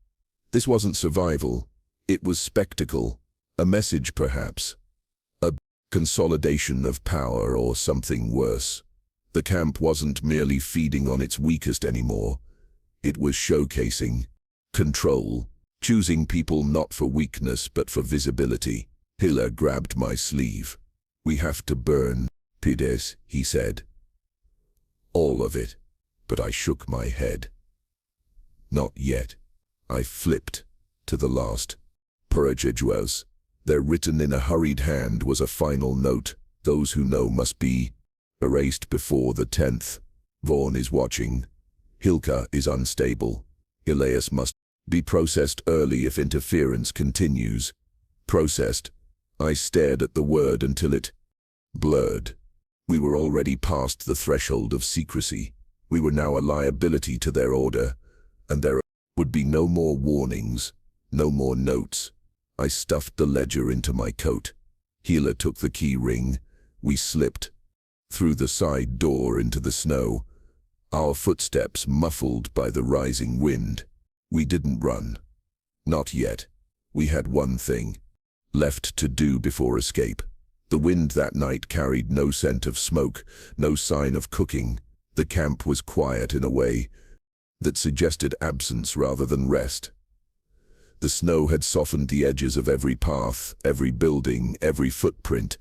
This wasn't survival. It was spectacle. A message, perhaps. A consolidation of power or something worse. The camp wasn't merely feeding on its weakest anymore. It was showcasing control, choosing people not for weakness but for visibility. Hiller grabbed my sleeve. We have to burn Pides, he said. All of it. But I shook my head. Not yet. I flipped to the last paragraphs. There, written in a hurried hand, was a final note. Those who know must be erased before the 10th. Vaughn is watching. Hilke is unstable. Elias must be processed early if interference continues. Processed. I stared at the word until it blurred. We were already past the threshold of secrecy. We were now a liability to their order, and there would be no more warnings, no more notes. I stuffed the ledger into my coat. Hiller took the key ring. We slipped through the side door into the snow, our footsteps muffled by the rising wind. We didn't run. Not yet. We had one thing left to do before escape. The wind that night carried no scent of smoke, no sign of cooking. The camp was quiet in a way that suggested absence rather than rest. The snow had softened the edges of every path, every building, every footprint,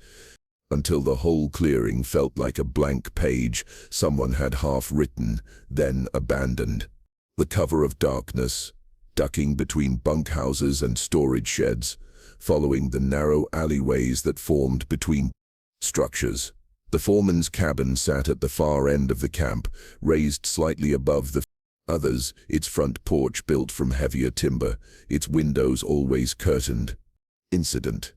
until the whole clearing felt like a blank page someone had half written, then abandoned. The cover of darkness, ducking between bunkhouses and storage sheds, following the narrow alleyways that formed between structures. The foreman's cabin sat at the far end of the camp, raised slightly above the others, its front porch built from heavier timber, its windows always curtained. Incident.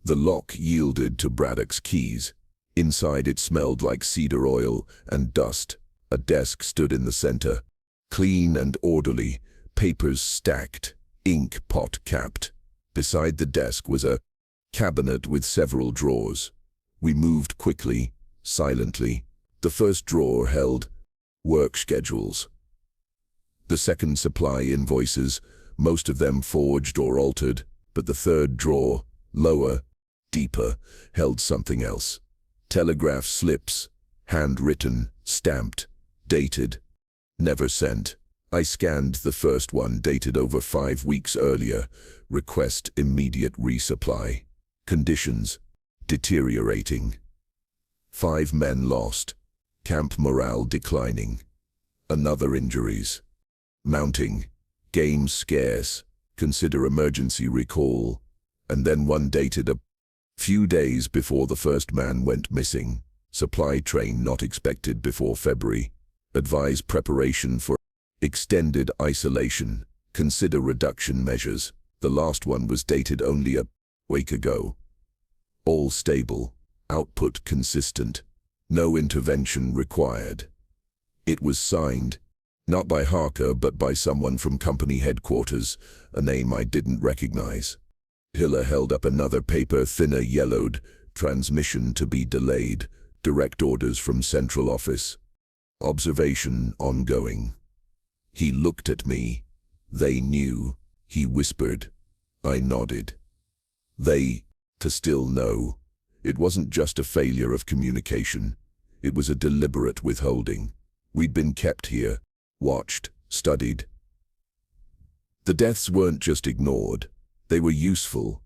The lock yielded to Braddock's keys. Inside it smelled like cedar oil and dust. A desk stood in the center, clean and orderly, papers stacked, ink pot capped. Beside the desk was a cabinet with several drawers. We moved quickly, silently. The first drawer held work schedules. The second, supply invoices, most of them forged or altered, but the third drawer, lower, deeper, held something else. Telegraph slips, handwritten, stamped, dated, never sent. I scanned the first one, dated over 5 weeks earlier. Request immediate resupply. Conditions deteriorating. 5 men lost. Camp morale declining. Another, injuries mounting. Game scarce. Consider emergency recall. And then one dated a few days before the first man went missing. Supply train not expected before February. Advise preparation for extended isolation. Consider reduction measures. The last one was dated only a week ago. All stable. Output consistent. No intervention required. It was signed, not by Harker but by someone from company headquarters, a name I didn't recognize. Hiller held up another paper, thinner, yellowed. Transmission to be delayed. Direct orders from central office. Observation ongoing. He looked at me. They knew. He whispered. I nodded. They, to still know. It wasn't just a failure of communication. It was a deliberate withholding. We'd been kept here, watched, studied. The deaths weren't just ignored. They were useful,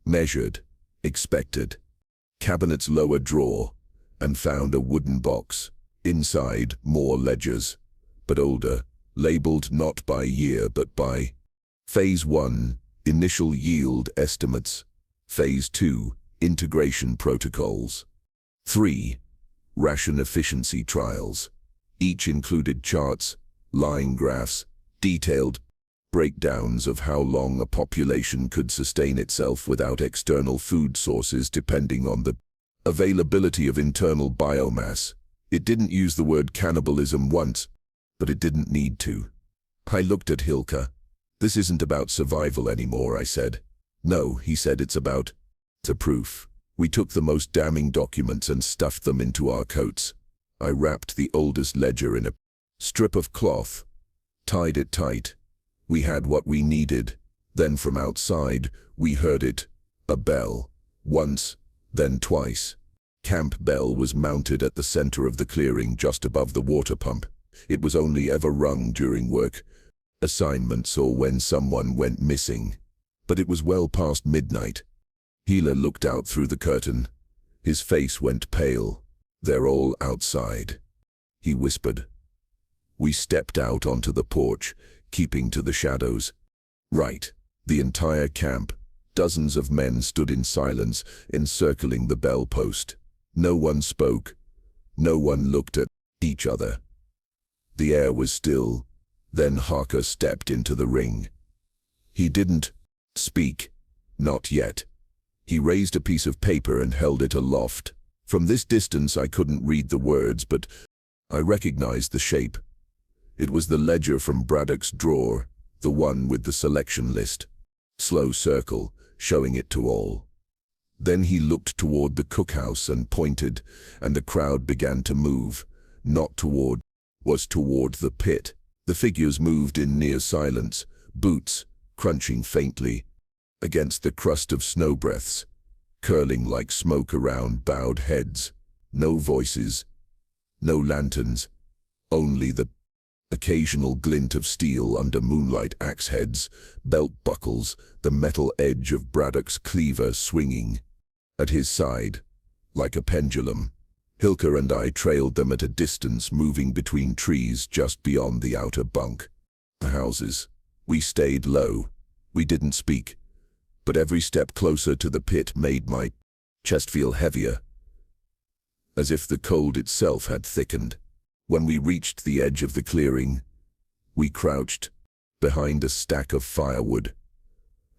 measured, expected. Cabinet's lower drawer, and found a wooden box. Inside, more ledgers, but older, labeled not by year but by Phase 1, initial yield estimates. Phase 2, integration protocols. 3, ration efficiency trials. Each included charts, line graphs, detailed breakdowns of how long a population could sustain itself without external food sources depending on the availability of internal biomass. It didn't use the word cannibalism once, but it didn't need to. I looked at Hilke. This isn't about survival anymore, I said. No, he said, it's about the proof. We took the most damning documents and stuffed them into our coats. I wrapped the oldest ledger in a strip of cloth, tied it tight. We had what we needed. Then from outside, we heard it. A bell. Once, then twice. Camp bell was mounted at the center of the clearing just above the water pump. It was only ever rung during work assignments or when someone went missing. But it was well past midnight. Hila looked out through the curtain. His face went pale. They're all outside, he whispered. We stepped out onto the porch, keeping to the shadows. Right, the entire camp. Dozens of men stood in silence, encircling the bell post. No one spoke. No one looked at each other. The air was still. Then Harker stepped into the ring. He didn't speak. Not yet. He raised a piece of paper and held it aloft. From this distance I couldn't read the words, but I recognized the shape. It was the ledger from Braddock's drawer, the one with the selection list. Slow circle, showing it to all. Then he looked toward the cookhouse and pointed, and the crowd began to move. Not toward, was toward the pit. The figures moved in near silence, boots crunching faintly against the crust of snow breaths, curling like smoke around bowed heads. No voices, no lanterns, only the occasional glint of steel under moonlight axe heads, belt buckles, the metal edge of Braddock's cleaver swinging at his side, like a pendulum. Hilke and I trailed them at a distance, moving between trees just beyond the outer bunk. The houses. We stayed low. We didn't speak. But every step closer to the pit made my chest feel heavier, as if the cold itself had thickened. When we reached the edge of the clearing, we crouched behind a stack of firewood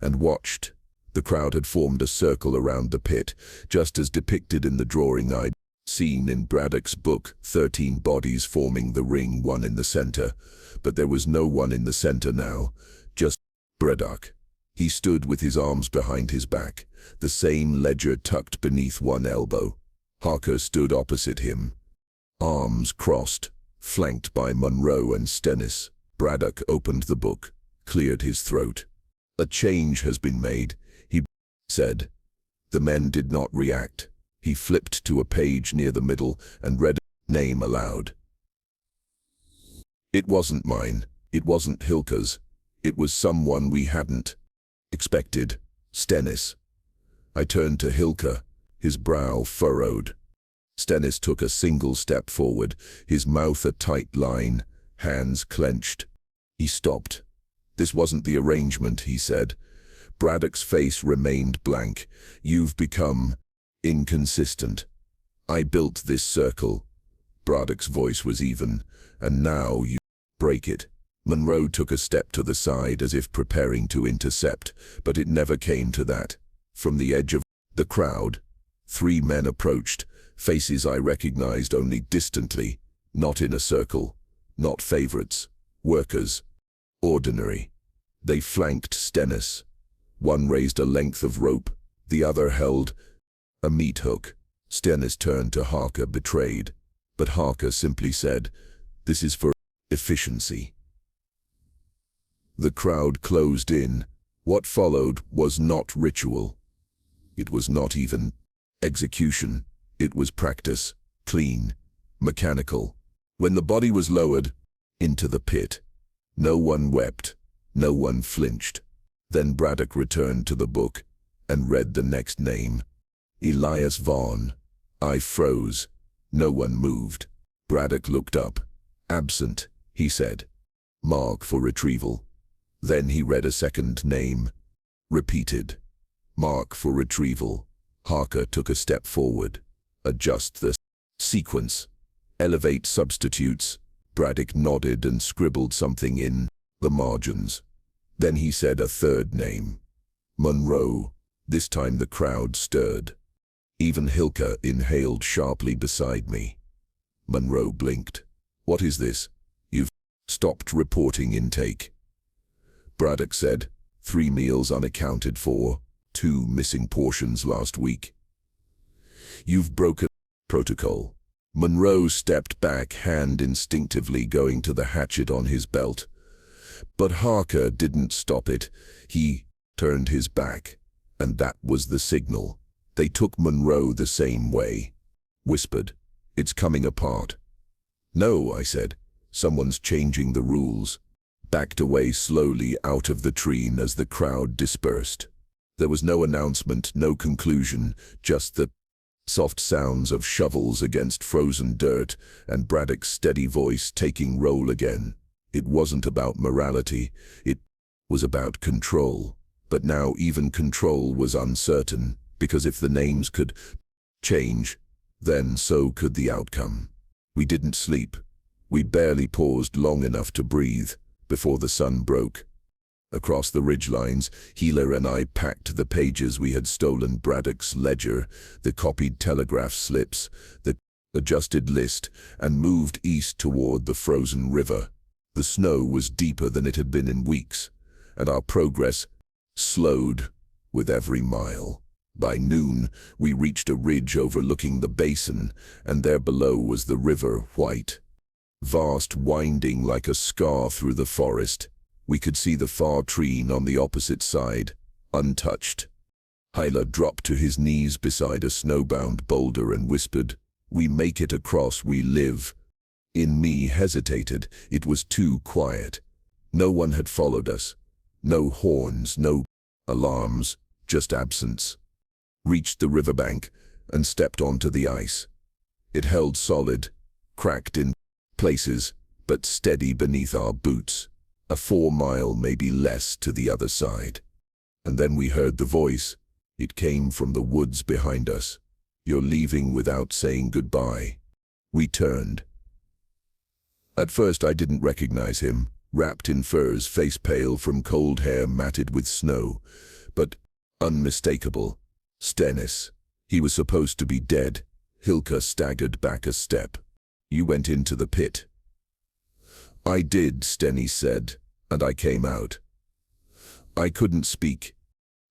and watched. The crowd had formed a circle around the pit, just as depicted in the drawing I'd seen in Braddock's book, 13 bodies forming the ring, one in the center. But there was no one in the center now, just Braddock. He stood with his arms behind his back, the same ledger tucked beneath one elbow. Harker stood opposite him, arms crossed, flanked by Monroe and Stennis. Braddock opened the book, cleared his throat. A change has been made, he said. The men did not react. He flipped to a page near the middle and read a name aloud. It wasn't mine. It wasn't Hilke's. It was someone we hadn't expected. Stennis. I turned to Hilke, his brow furrowed. Stennis took a single step forward, his mouth a tight line, hands clenched. He stopped. This wasn't the arrangement, he said. Braddock's face remained blank. You've become inconsistent. I built this circle. Braddock's voice was even. And now you break it. Monroe took a step to the side as if preparing to intercept, but it never came to that. From the edge of the crowd, 3 men approached, faces I recognized only distantly, not in a circle, not favorites, workers, ordinary. They flanked Stennis. One raised a length of rope, the other held a meat hook. Stennis turned to Harker, betrayed, but Harker simply said, "This is for efficiency." The crowd closed in. What followed was not ritual. It was not even execution. It was practice, clean, mechanical. When the body was lowered into the pit, no one wept, No one flinched. Then Braddock returned to the book and read the next name. Elias Vaughn. I froze. No one moved. Braddock looked up. Absent, he said. Mark for retrieval. Then he read a second name. Repeated. Mark for retrieval. Harker took a step forward. Adjust the sequence. Elevate substitutes. Braddock nodded and scribbled something in the margins. Then he said a third name. Monroe. This time the crowd stirred. Even Hilka inhaled sharply beside me. Monroe blinked. What is this? You've stopped reporting intake. Braddock said, 3 meals unaccounted for, 2 missing portions last week. You've broken protocol. Monroe stepped back, hand instinctively going to the hatchet on his belt. But Harker didn't stop it. He turned his back, and that was the signal. They took Monroe the same way. Whispered, it's coming apart. No, I said, someone's changing the rules. Backed away slowly out of the treen as the crowd dispersed. There was no announcement, no conclusion, just the soft sounds of shovels against frozen dirt and Braddock's steady voice taking roll again. It wasn't about morality, it was about control. But now even control was uncertain, because if the names could change, then so could the outcome. We didn't sleep. We barely paused long enough to breathe before the sun broke. Across the ridgelines, Healer and I packed the pages we had stolen, Braddock's ledger, the copied telegraph slips, the adjusted list, and moved east toward the frozen river. The snow was deeper than it had been in weeks, and our progress slowed with every mile. By noon, we reached a ridge overlooking the basin, and there below was the river, white, vast, winding like a scar through the forest. We could see the far treen on the opposite side, untouched. Hyla dropped to his knees beside a snowbound boulder and whispered, "We make it across, we live." In me hesitated. It was too quiet. No one had followed us. No horns, no alarms, just absence. Reached the riverbank and stepped onto the ice. It held solid, cracked in places, but steady beneath our boots. A 4-mile, maybe less, to the other side. And then we heard the voice. It came from the woods behind us. "You're leaving without saying goodbye." We turned. At first I didn't recognize him, wrapped in furs, face pale from cold hair matted with snow, but unmistakable. Stennis. He was supposed to be dead. Hilka staggered back a step. "You went into the pit." "I did," Stennis said, "and I came out." I couldn't speak.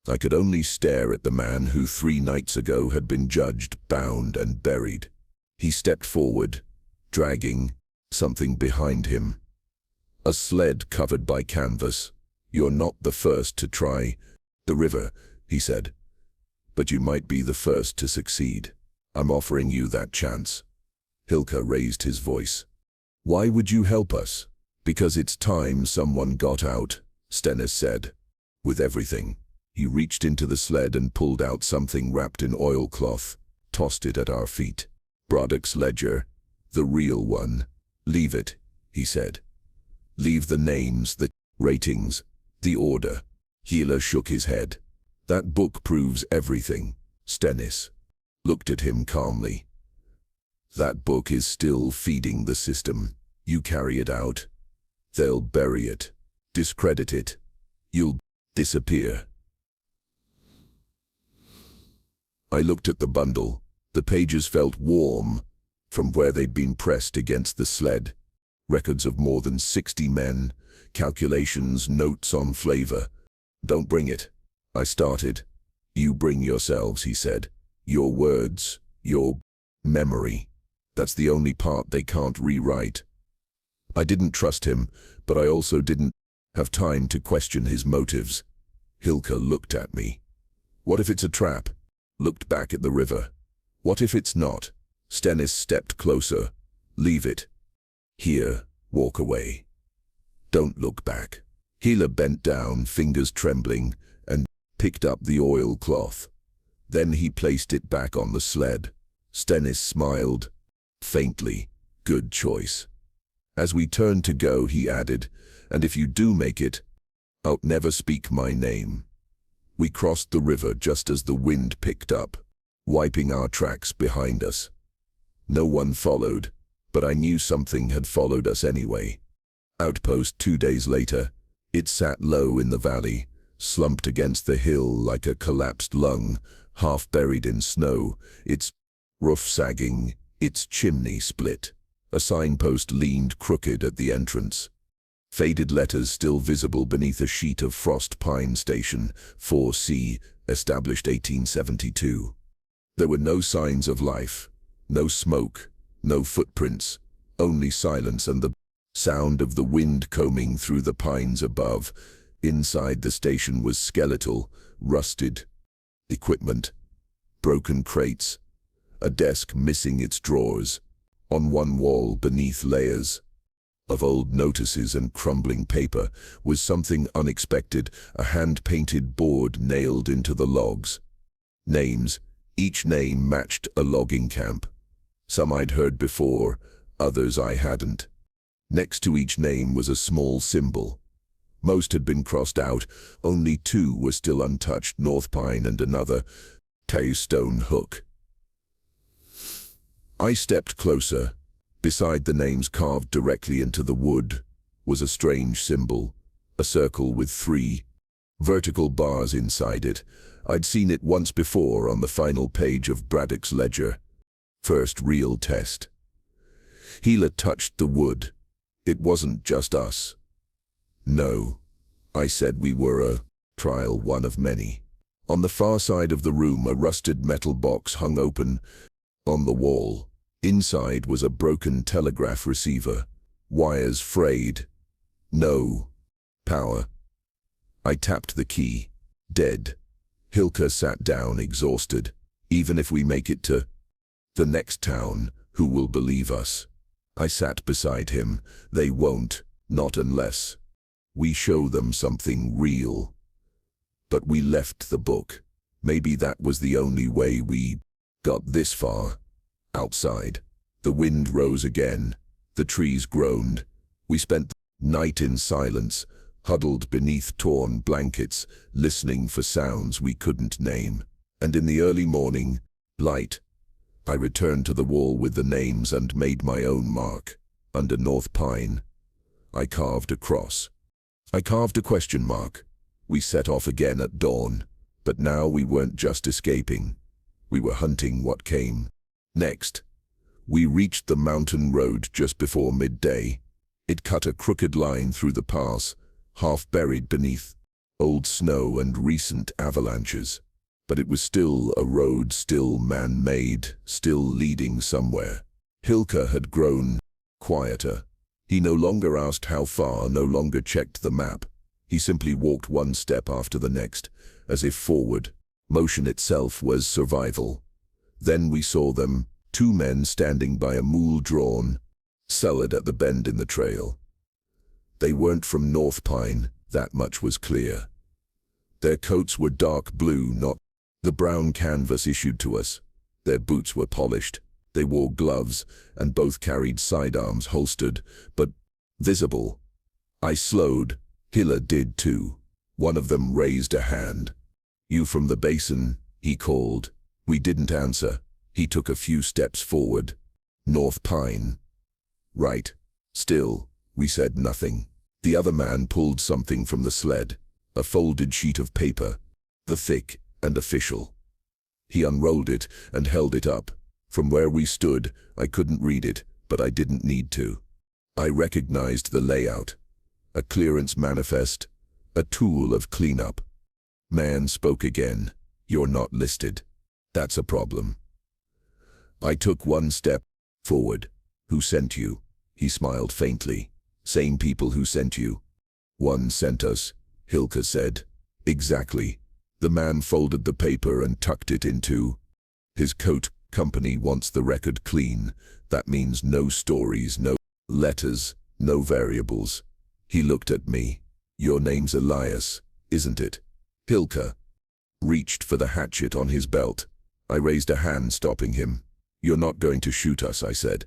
I could only stare at the man who 3 nights ago had been judged, bound, and buried. He stepped forward, dragging something behind him. A sled covered by canvas. "You're not the first to try the river," he said, "but you might be the first to succeed. I'm offering you that chance." Hilka raised his voice. "Why would you help us?" "Because it's time someone got out," Stennis said. "With everything." He reached into the sled and pulled out something wrapped in oilcloth, tossed it at our feet. Braddock's ledger, the real one. "Leave it," he said. "Leave the names, the ratings, the order." Healer shook his head. "That book proves everything." Stennis looked at him calmly. "That book is still feeding the system. You carry it out, they'll bury it, discredit it. You'll disappear." I looked at the bundle. The pages felt warm from where they'd been pressed against the sled. Records of more than 60 men, calculations, notes on flavor. "Don't bring it," I started. "You bring yourselves," he said. "Your words, your memory. That's the only part they can't rewrite." I didn't trust him, but I also didn't have time to question his motives. Hilka looked at me. "What if it's a trap?" Looked back at the river. "What if it's not?" Stennis stepped closer. "Leave it. Here, walk away. Don't look back." Hila bent down, fingers trembling, and picked up the oilcloth. Then he placed it back on the sled. Stennis smiled faintly. Good choice. As we turned to go, he added, and if you do make it, I'll never speak my name. We crossed the river just as the wind picked up, wiping our tracks behind us. No one followed, but I knew something had followed us anyway. Outpost 2 days later, it sat low in the valley, slumped against the hill like a collapsed lung, half buried in snow, its roof sagging, its chimney split. A signpost leaned crooked at the entrance. Faded letters still visible beneath a sheet of frost pine station, 4C, established 1872. There were no signs of life, no smoke, no footprints, only silence and the sound of the wind combing through the pines above. Inside the station was skeletal, rusted equipment, broken crates, a desk missing its drawers. On one wall, beneath layers of old notices and crumbling paper, was something unexpected, a hand-painted board nailed into the logs. Names. Each name matched a logging camp. Some I'd heard before, others I hadn't. Next to each name was a small symbol. Most had been crossed out, only 2 were still untouched, North Pine and another, Stone Hook. I stepped closer. Beside the names carved directly into the wood was a strange symbol, a circle with 3 vertical bars inside it. I'd seen it once before on the final page of Braddock's ledger. First real test. Hila touched the wood. It wasn't just us. No. I said we were a trial, one of many. On the far side of the room, a rusted metal box hung open on the wall. Inside was a broken telegraph receiver, wires frayed. No power. I tapped the key. Dead. Hilka sat down, exhausted. Even if we make it to the next town, who will believe us? I sat beside him. They won't, not unless we show them something real. But we left the book. Maybe that was the only way we got this far. Outside, the wind rose again. The trees groaned. We spent the night in silence, huddled beneath torn blankets, listening for sounds we couldn't name. And in the early morning light, I returned to the wall with the names and made my own mark. Under North Pine, I carved a cross. I carved a question mark. We set off again at dawn, but now we weren't just escaping. We were hunting what came next. We reached the mountain road just before midday. It cut a crooked line through the pass, half buried beneath old snow and recent avalanches. But it was still a road, still man-made, still leading somewhere. Hilka had grown quieter. He no longer asked how far, no longer checked the map. He simply walked one step after the next, as if forward. Motion itself was survival. Then we saw them, 2 men standing by a mule-drawn salad at the bend in the trail. They weren't from North Pine, that much was clear. Their coats were dark blue, not the brown canvas issued to us. Their boots were polished. They wore gloves, and both carried sidearms holstered, but visible. I slowed. Hila did too. One of them raised a hand. "You from the basin?" he called. We didn't answer. He took a few steps forward. "North Pine." "Right." Still, we said nothing. The other man pulled something from the sled, a folded sheet of paper, the thick and official. He unrolled it and held it up. From where we stood, I couldn't read it, but I didn't need to. I recognized the layout. A clearance manifest, a tool of cleanup. Man spoke again. "You're not listed. That's a problem." I took one step forward. "Who sent you?" He smiled faintly. "Same people who sent you." "One sent us," Hilka said. "Exactly." The man folded the paper and tucked it into his coat. "Company wants the record clean. That means no stories, no letters, no variables." He looked at me. Your name's Elias, isn't it? Hilka reached for the hatchet on his belt. I raised a hand, stopping him. You're not going to shoot us, I said.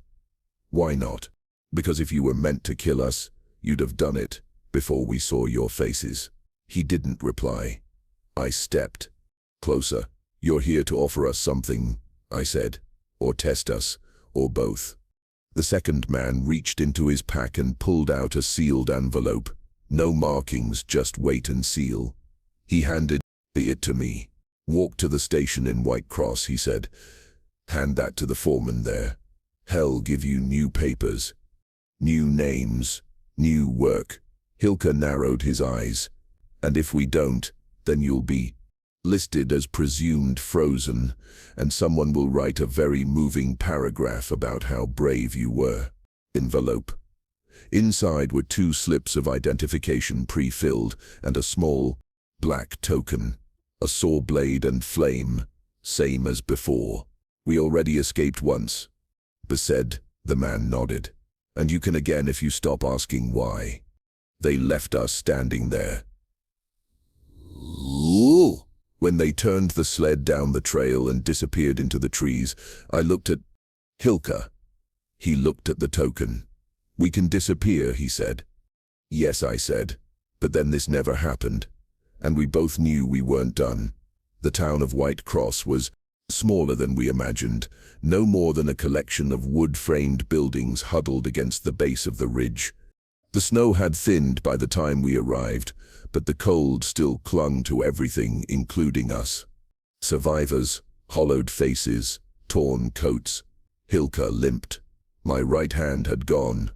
Why not? Because if you were meant to kill us, you'd have done it before we saw your faces. He didn't reply. I stepped closer. You're here to offer us something, I said, or test us, or both. The second man reached into his pack and pulled out a sealed envelope. No markings, just weight and seal. He handed it to me. Walk to the station in White Cross, he said. Hand that to the foreman there. He'll give you new papers, new names, new work. Hilka narrowed his eyes. And if we don't, then you'll be listed as presumed frozen, and someone will write a very moving paragraph about how brave you were. Envelope. Inside were 2 slips of identification pre-filled and a small black token, a saw blade and flame, same as before. We already escaped once. Said, the man nodded. And you can again if you stop asking why. They left us standing there. Ooh. When they turned the sled down the trail and disappeared into the trees, I looked at Hilka. He looked at the token. We can disappear, he said. Yes, I said. But then this never happened. And we both knew we weren't done. The town of White Cross was smaller than we imagined, no more than a collection of wood-framed buildings huddled against the base of the ridge. The snow had thinned by the time we arrived, but the cold still clung to everything, including us. Survivors, hollowed faces, torn coats. Hilka limped. My right hand had gone.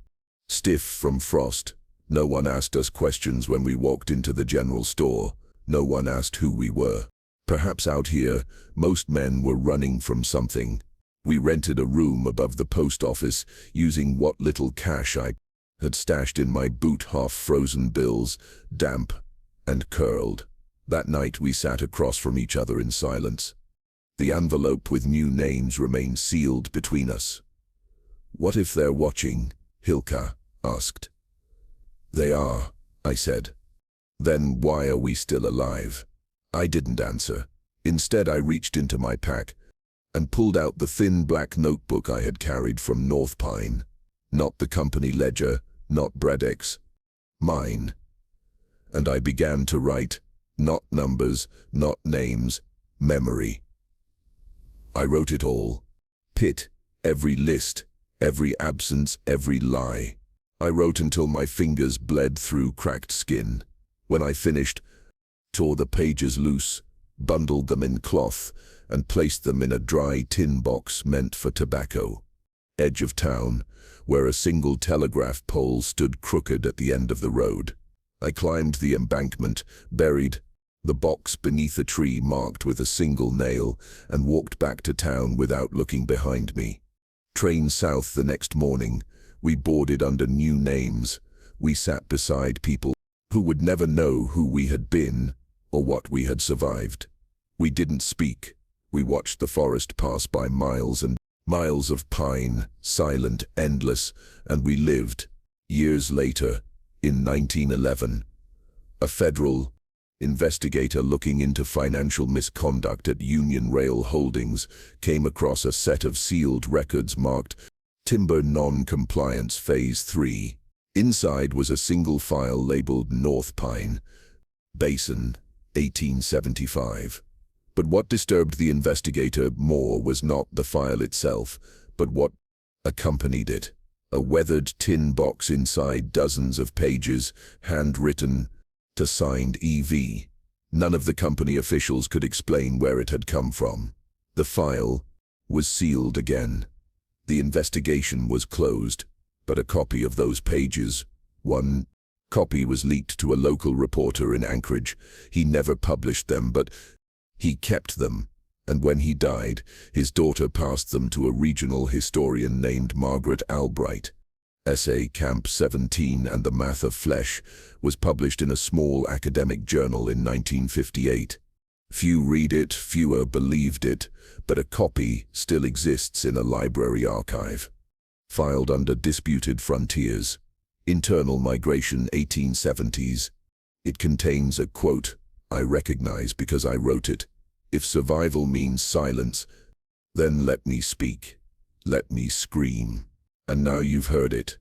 Stiff from frost. No one asked us questions when we walked into the general store. No one asked who we were. Perhaps out here, most men were running from something. We rented a room above the post office, using what little cash I had stashed in my boot, half-frozen bills, damp and curled. That night we sat across from each other in silence. The envelope with new names remained sealed between us. What if they're watching? Hilka asked. They are, I said. Then why are we still alive? I didn't answer. Instead, I reached into my pack and pulled out the thin black notebook I had carried from North Pine. Not the company ledger, not Braddock's. Mine. And I began to write, not numbers, not names, memory. I wrote it all. Pit, every list, every absence, every lie. I wrote until my fingers bled through cracked skin. When I finished, tore the pages loose, bundled them in cloth, and placed them in a dry tin box meant for tobacco. Edge of town, where a single telegraph pole stood crooked at the end of the road. I climbed the embankment, buried the box beneath a tree marked with a single nail, and walked back to town without looking behind me. Train south the next morning. We boarded under new names. We sat beside people who would never know who we had been or what we had survived. We didn't speak. We watched the forest pass by, miles and miles of pine, silent, endless, and we lived. Years later, in 1911, a federal investigator looking into financial misconduct at Union Rail Holdings came across a set of sealed records marked Timber Non-Compliance Phase 3. Inside was a single file labeled North Pine, Basin, 1875. But what disturbed the investigator more was not the file itself, but what accompanied it. A weathered tin box inside dozens of pages, handwritten to signed EV. None of the company officials could explain where it had come from. The file was sealed again. The investigation was closed, but a copy of those pages, one copy, was leaked to a local reporter in Anchorage. He never published them, but he kept them, and when he died, his daughter passed them to a regional historian named Margaret Albright. Essay Camp 17 and the Math of Flesh was published in a small academic journal in 1958. Few read it, fewer believed it, but a copy still exists in a library archive. Filed under Disputed Frontiers, Internal Migration 1870s, It contains a quote I recognize because I wrote it. If survival means silence, then let me speak. Let me scream. And now you've heard it.